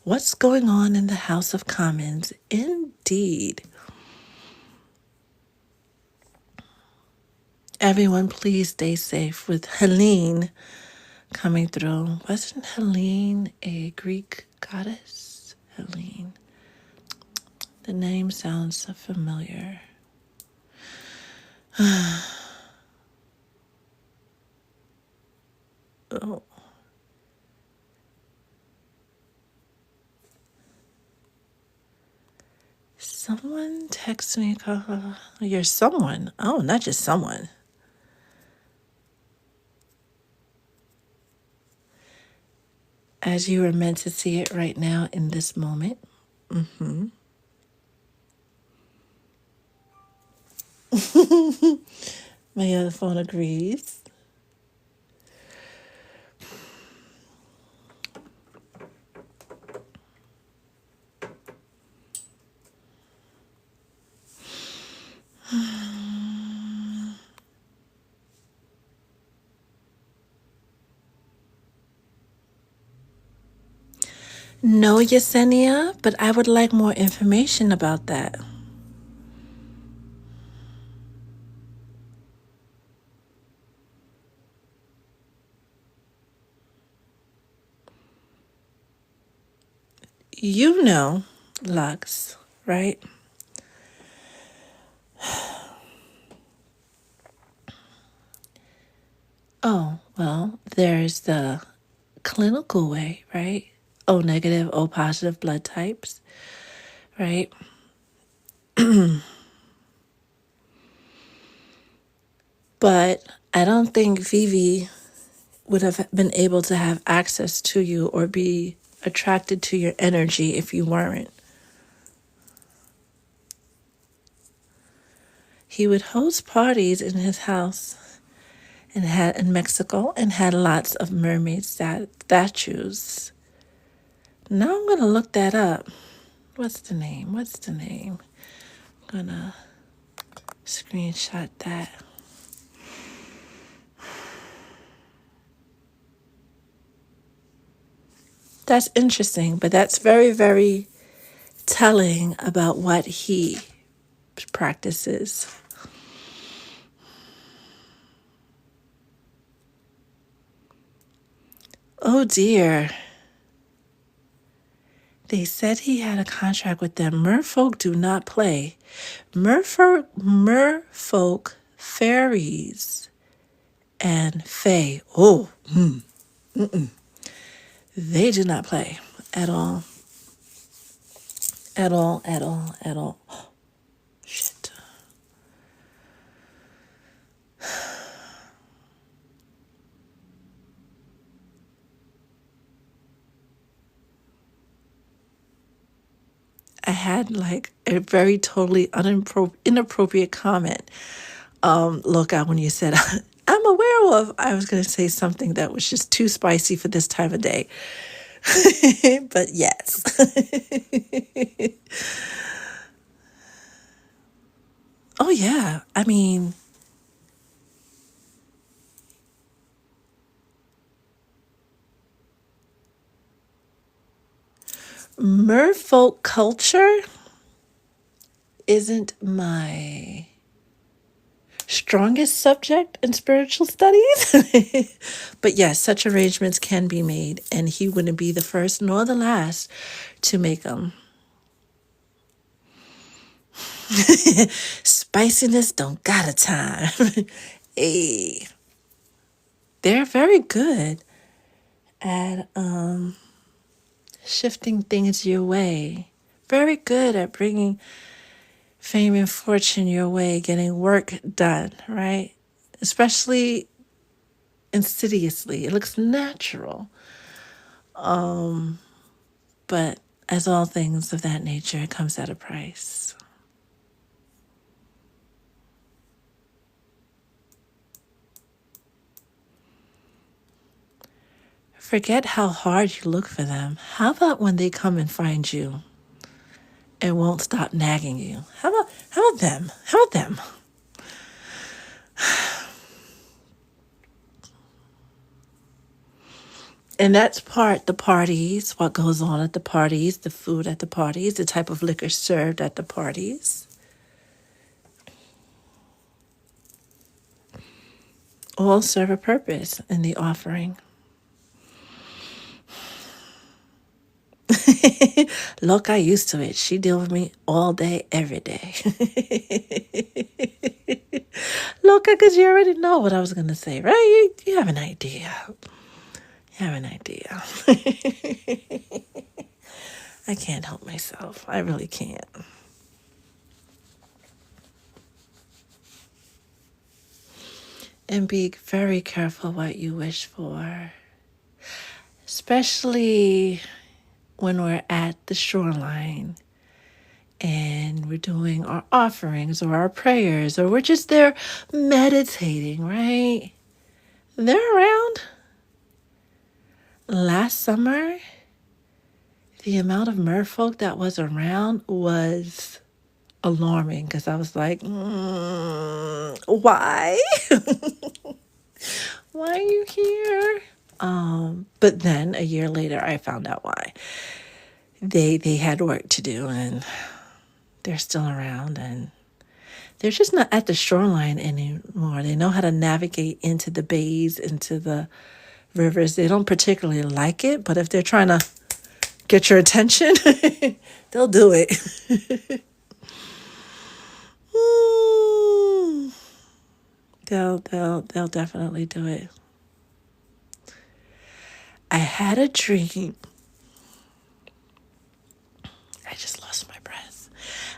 What's going on in the House of Commons? Indeed. Everyone, please stay safe with Helene coming through. Wasn't Helene a Greek goddess? Helene. The name sounds so familiar. Oh. Someone text me. You're someone. Oh, not just someone. As you are meant to see it right now in this moment. Mm-hmm. My other phone agrees. No, Yesenia, but I would like more information about that. You know, Lux, right? Oh, well, there's the clinical way, right? O negative, O positive blood types, right? But I don't think Vivi would have been able to have access to you or be attracted to your energy if you weren't. He would host parties in his house and had in Mexico and had lots of mermaid statues. Now I'm gonna look that up. What's the name? I'm gonna screenshot that. That's interesting, but that's very, very telling about what he practices. Oh dear. They said he had a contract with them. Merfolk do not play. Merfolk, fairies, and fae. Oh, they do not play at all. At all, at all, at all. Shit. I had like a very totally inappropriate comment. Look out when you said, I'm a werewolf. I was going to say something that was just too spicy for this time of day. But yes. Oh, yeah. I mean, merfolk culture isn't my strongest subject in spiritual studies. But yes, such arrangements can be made, and he wouldn't be the first nor the last to make them. Spiciness don't got a time. Hey, they're very good at shifting things your way. Very good at bringing fame and fortune your way, getting work done, right? Especially insidiously. It looks natural. But As all things of that nature, it comes at a price. Forget how hard you look for them. How about when they come and find you and won't stop nagging you? How about them? How about them? And that's the parties, what goes on at the parties, the food at the parties, the type of liquor served at the parties. All serve a purpose in the offering. Look, I used to it. She deal with me all day, every day. Look, because you already know what I was going to say, right? You have an idea. You have an idea. I can't help myself. I really can't. And be very careful what you wish for, especially when we're at the shoreline and we're doing our offerings or our prayers, or we're just there meditating, right? They're around. Last summer, the amount of merfolk that was around was alarming, because I was like, why? Why are you here? But then a year later, I found out why. They had work to do, and they're still around, and they're just not at the shoreline anymore. They know how to navigate into the bays, into the rivers. They don't particularly like it, but if they're trying to get your attention, they'll do it. They'll definitely do it. I had a dream. I just lost my breath.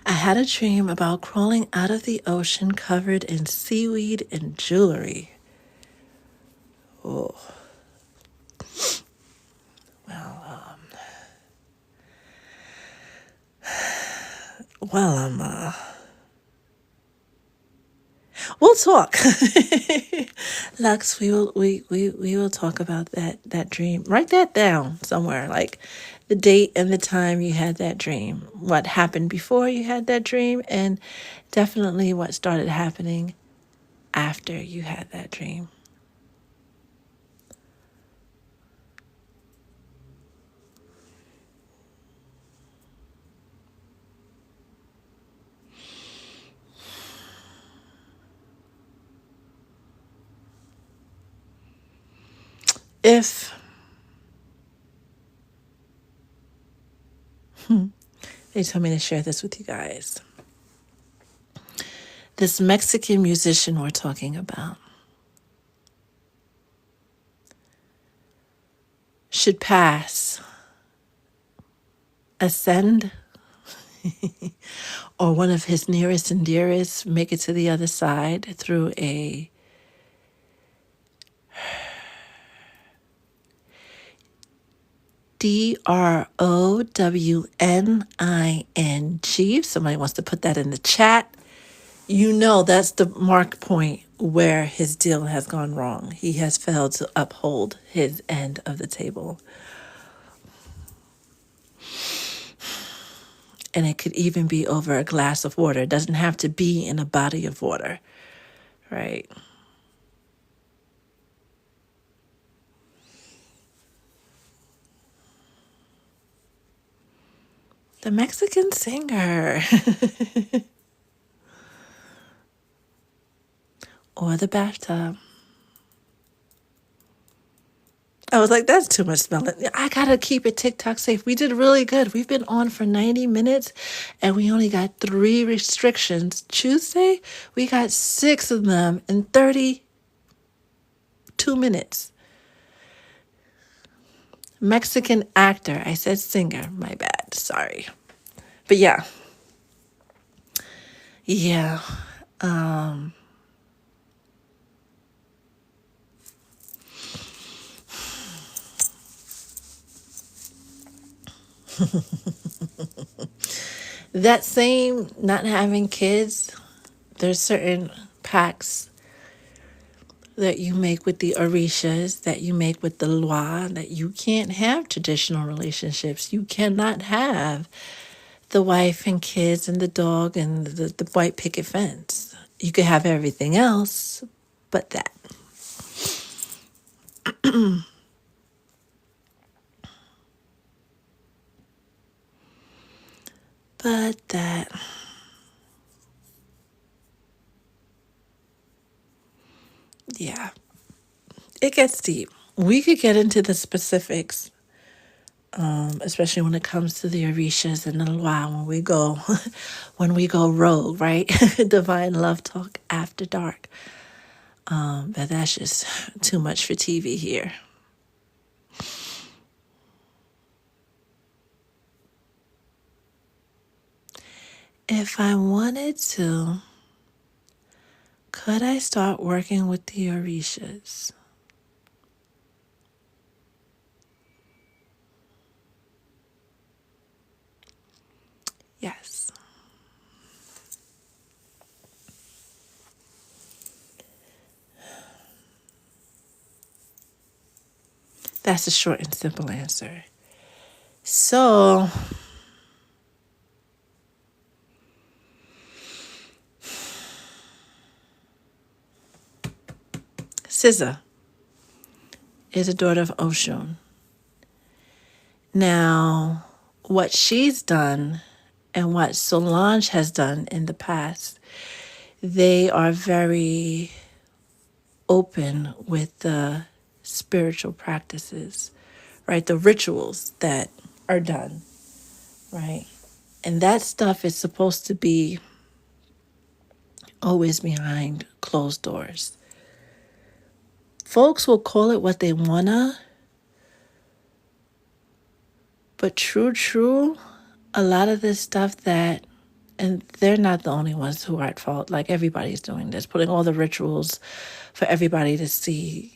I had a dream about crawling out of the ocean covered in seaweed and jewelry. Oh. Well, we'll talk. Lux, we will talk about that dream. Write that down somewhere, like the date and the time you had that dream, what happened before you had that dream, and definitely what started happening after you had that dream. If they told me to share this with you guys, this Mexican musician we're talking about should pass, ascend, or one of his nearest and dearest make it to the other side through a DROWNING. If somebody wants to put that in the chat, you know that's the mark point where his deal has gone wrong. He has failed to uphold his end of the table. And it could even be over a glass of water. It doesn't have to be in a body of water, right? The Mexican singer. Or the bathtub. I was like, that's too much smelling. I gotta keep it TikTok safe. We did really good. We've been on for 90 minutes and we only got 3 restrictions. Tuesday, we got 6 of them in 32 minutes. Mexican actor. I said singer. My bad. Sorry. But yeah. Yeah. That same not having kids, there's certain pacts that you make with the Orishas, that you make with the Lwa, that you can't have traditional relationships. You cannot have the wife and kids and the dog and the white picket fence. You could have everything else but that. But that. Yeah. It gets deep. We could get into the specifics, especially when it comes to the Orishas and the Lwa when we go when we go rogue, right? Divine Love Talk after dark. But that's just too much for TV here. If I wanted to, could I start working with the Orishas? Yes. That's a short and simple answer. So, SZA is a daughter of Oshun. Now, what she's done and what Solange has done in the past, they are very open with the spiritual practices, right? The rituals that are done, right? And that stuff is supposed to be always behind closed doors. Folks will call it what they wanna, but true, a lot of this stuff that, and they're not the only ones who are at fault, like everybody's doing this, putting all the rituals for everybody to see.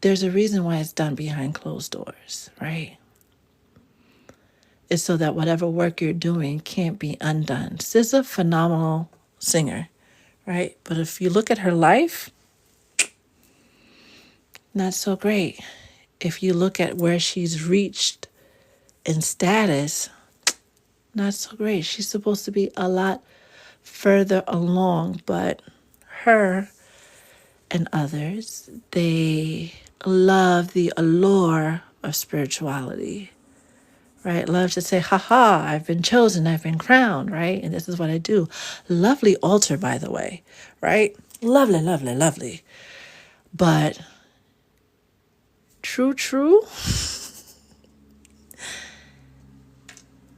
There's a reason why it's done behind closed doors, right? It's so that whatever work you're doing can't be undone. She's a phenomenal singer, right? But if you look at her life, not so great. If you look at where she's reached in status, not so great. She's supposed to be a lot further along, but her and others, they love the allure of spirituality, right? Love to say, haha, I've been chosen, I've been crowned, right? And this is what I do. Lovely altar, by the way, right? Lovely, lovely, lovely. But true,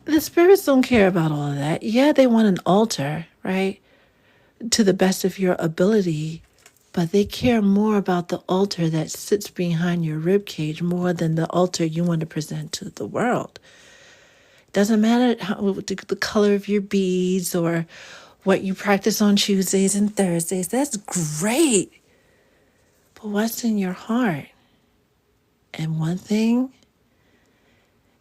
the spirits don't care about all of that. Yeah, they want an altar, right? To the best of your ability, but they care more about the altar that sits behind your rib cage more than the altar you want to present to the world. Doesn't matter the color of your beads or what you practice on Tuesdays and Thursdays. That's great. But what's in your heart? And one thing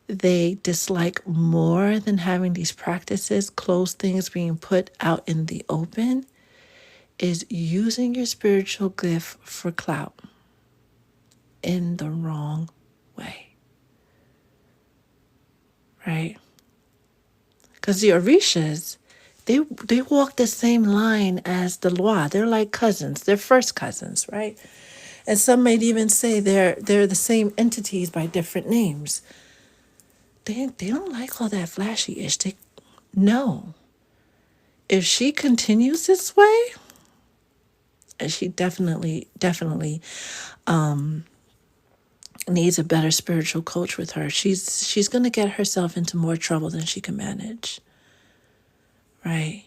they dislike more than having these practices, closed things being put out in the open, is using your spiritual gift for clout in the wrong way, right? Because the Orishas, they walk the same line as the Lwa. They're like cousins. They're first cousins, right? And some might even say they're the same entities by different names. They don't like all that flashy-ish. No. If she continues this way, and she definitely needs a better spiritual coach with her. She's going to get herself into more trouble than she can manage. Right?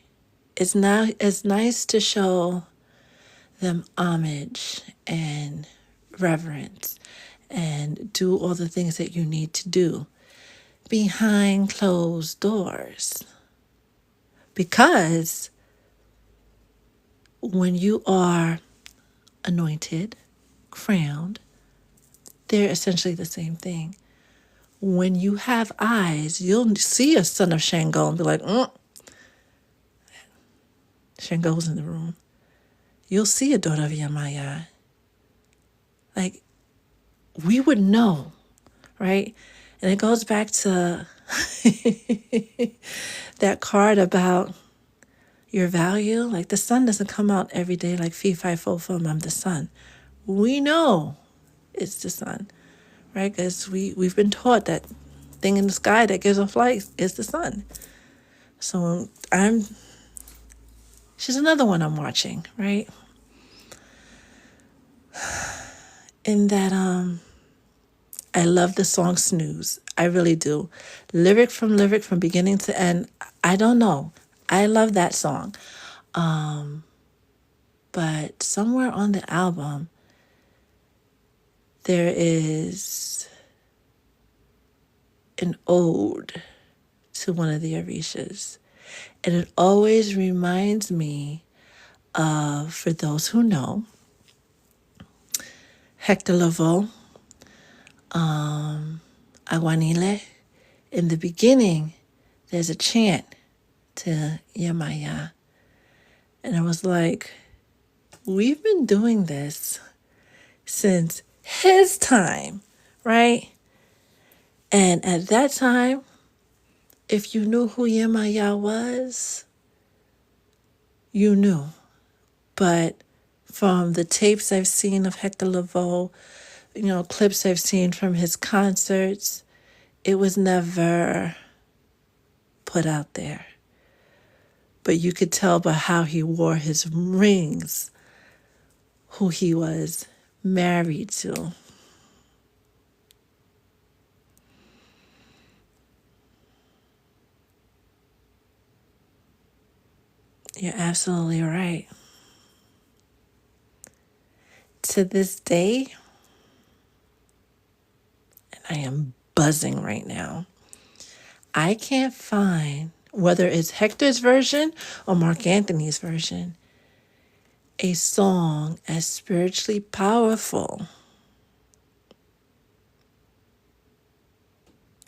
It's nice to show them homage and reverence and do all the things that you need to do behind closed doors. Because when you are anointed, crowned, they're essentially the same thing. When you have eyes, you'll see a son of Shango and be like, Shango's in the room. You'll see a daughter of Yemaya. Like, we would know, right? And it goes back to that card about your value. Like, the sun doesn't come out every day like fee, fi, fo, fum, I'm the sun. We know it's the sun, right? Because we've been taught that thing in the sky that gives off light is the sun. So she's another one I'm watching, right? In that I love the song Snooze. I really do. Lyric from beginning to end. I don't know. I love that song. But somewhere on the album, there is an ode to one of the Orishas. And it always reminds me of, for those who know, Hector Lavoe, Aguanile. In the beginning, there's a chant to Yemaya. And I was like, we've been doing this since his time, right? And at that time, if you knew who Yemaya was, you knew. But from the tapes I've seen of Hector Lavoe, clips I've seen from his concerts, it was never put out there. But you could tell by how he wore his rings who he was married to. You're absolutely right. To this day, and I am buzzing right now, I can't find, whether it's Hector's version or Mark Anthony's version, a song as spiritually powerful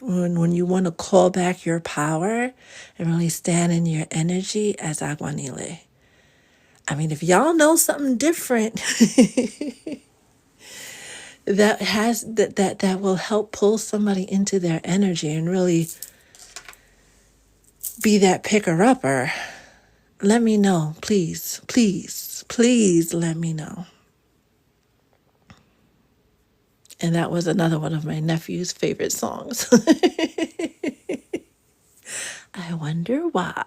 when you want to call back your power and really stand in your energy as Aguanile. I mean, if y'all know something different that will help pull somebody into their energy and really be that picker-upper, let me know. Please, please, please let me know. And that was another one of my nephew's favorite songs. I wonder why.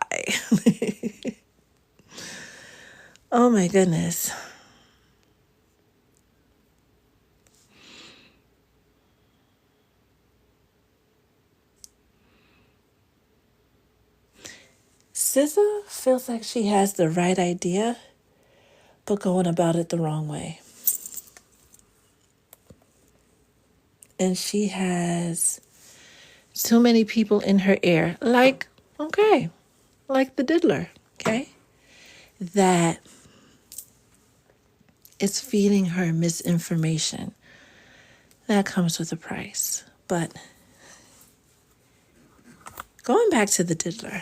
Oh my goodness. SZA feels like she has the right idea, but going about it the wrong way. And she has too many people in her ear, like the diddler, okay? That is feeding her misinformation. That comes with a price. But going back to the diddler,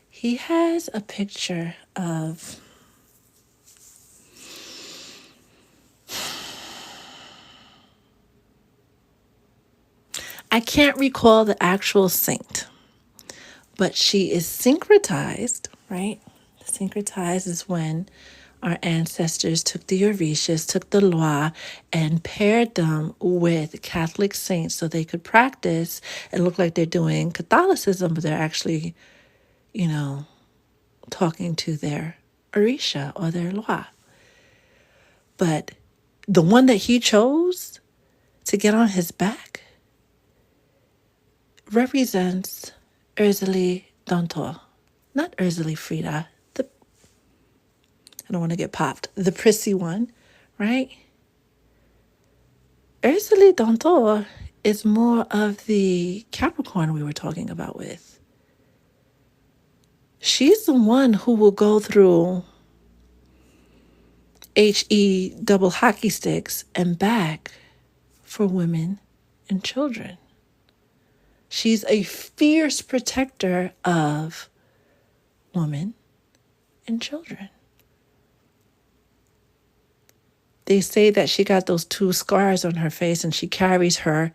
he has a picture of I can't recall the actual saint, but she is syncretized, right? Syncretized is when our ancestors took the Orishas, took the Loa, and paired them with Catholic saints so they could practice and look like they're doing Catholicism, but they're actually, talking to their Orisha or their Loa. But the one that he chose to get on his back represents Urzili Dantor, not Urzili Frida. I don't want to get popped. The prissy one, right? Urzili Dantor is more of the Capricorn we were talking about with. She's the one who will go through HE double hockey sticks and back for women and children. She's a fierce protector of women and children. They say that she got those 2 scars on her face and she carries her,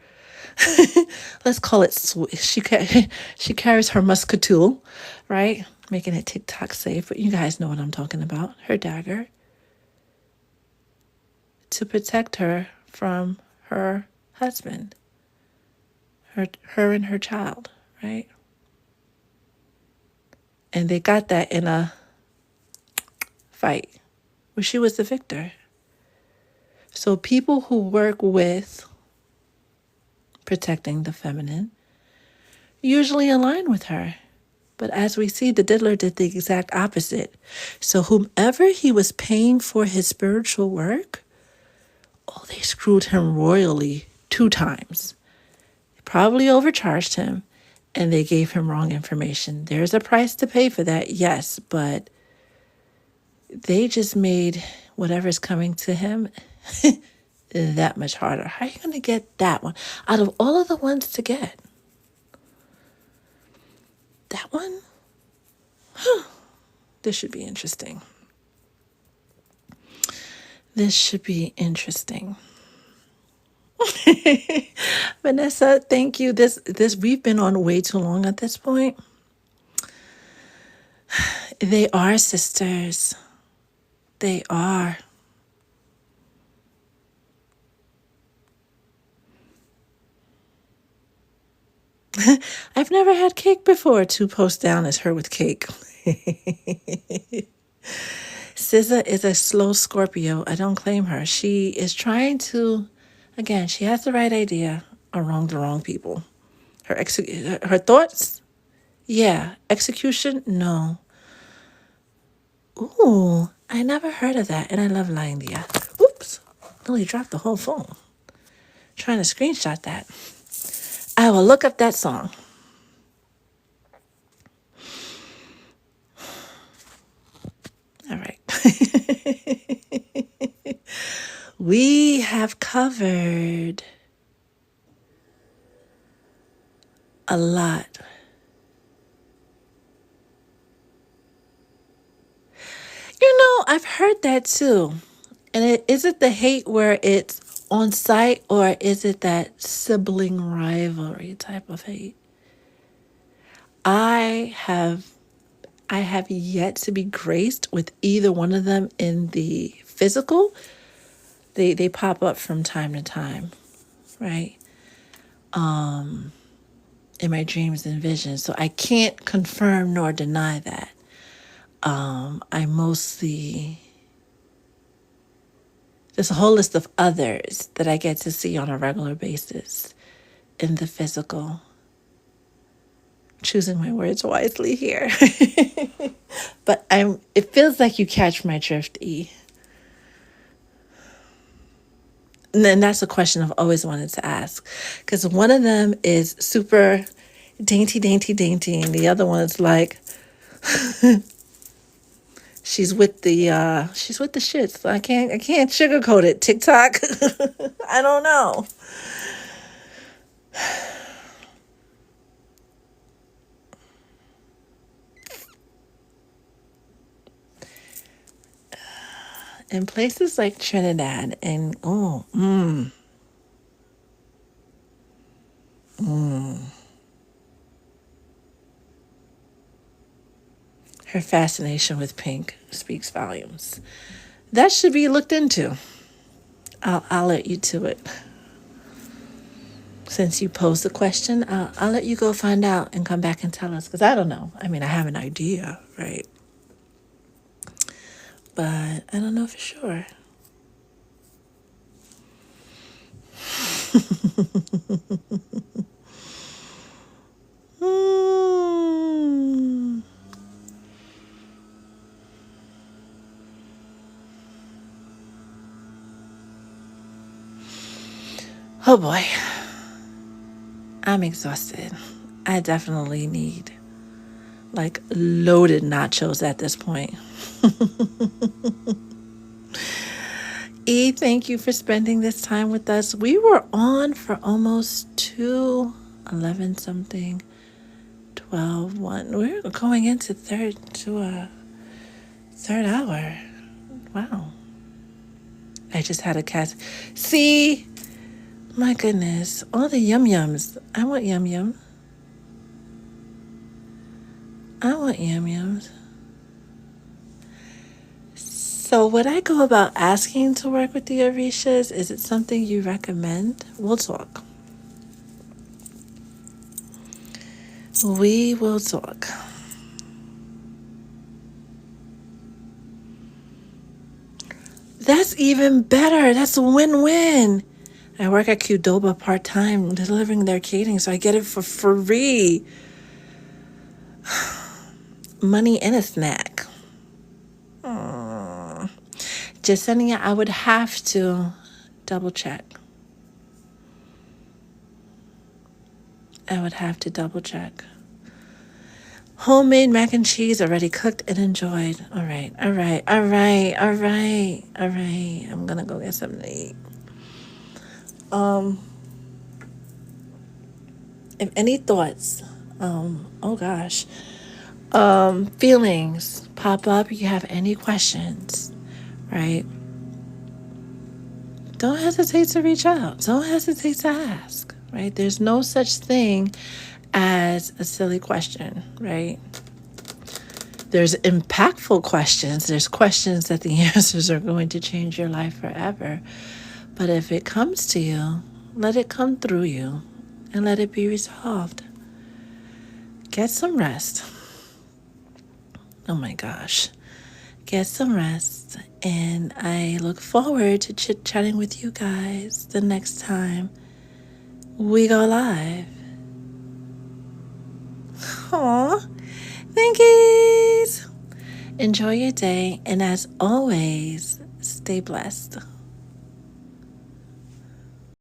let's call it, she carries her muscatool, right? Making it TikTok safe, but you guys know what I'm talking about. Her dagger. To protect her from her husband. Her and her child, right? And they got that in a fight where she was the victor. So people who work with protecting the feminine usually align with her. But as we see, the diddler did the exact opposite. So whomever he was paying for his spiritual work, they screwed him royally 2 times. They probably overcharged him and they gave him wrong information. There's a price to pay for that, yes, but they just made whatever's coming to him that much harder. How are you going to get that one? Out of all of the ones to get, that one? This should be interesting. This should be interesting. Vanessa, thank you. This we've been on way too long at this point. They are sisters. They are. I've never had cake before. 2 posts down is her with cake. SZA is a slow Scorpio. I don't claim her. She is trying to, again, she has the right idea around the wrong people. Her thoughts, yeah. Execution, no. Ooh, I never heard of that. And I love La India. Oops, nearly dropped the whole phone. Trying to screenshot that. I will look up that song. All right. We have covered a lot. I've heard that too. And is it the hate where it's on site, or is it that sibling rivalry type of hate? I have yet to be graced with either one of them in the physical. They pop up from time to time, right? In my dreams and visions. So I can't confirm nor deny that. I mostly, there's a whole list of others that I get to see on a regular basis in the physical. Choosing my words wisely here. But it feels like you catch my drift, E. And then that's a question I've always wanted to ask. Because one of them is super dainty, dainty, dainty. And the other one's like, she's with the shits. I can't sugarcoat it. TikTok. I don't know. In places like Trinidad and her fascination with pink speaks volumes. That should be looked into. I'll let you to it. Since you posed the question, I'll let you go find out and come back and tell us, because I don't know. I mean, I have an idea, right? But I don't know for sure. Oh boy. I'm exhausted. I definitely need like loaded nachos at this point. E, thank you for spending this time with us. We were on for almost 11 something, 12, 1. We're going into a third hour. Wow. I just had a cat. See, my goodness, all the yum-yums. I want yum-yum. I want yum-yums. So would I go about asking to work with the Orishas? Is it something you recommend? We'll talk. We will talk. That's even better. That's a win-win. I work at Qdoba part-time delivering their catering, so I get it for free. Money and a snack. Just sending it. I would have to double check. Homemade mac and cheese already cooked and enjoyed. All right. I'm gonna go get something to eat. If any thoughts, feelings pop up, you have any questions, right? Don't hesitate to reach out. Don't hesitate to ask, right? There's no such thing as a silly question, right? There's impactful questions. There's questions that the answers are going to change your life forever. But if it comes to you, let it come through you and let it be resolved. Get some rest. Oh my gosh. Get some rest. And I look forward to chit-chatting with you guys the next time we go live. Aw, thank you. Enjoy your day. And as always, stay blessed.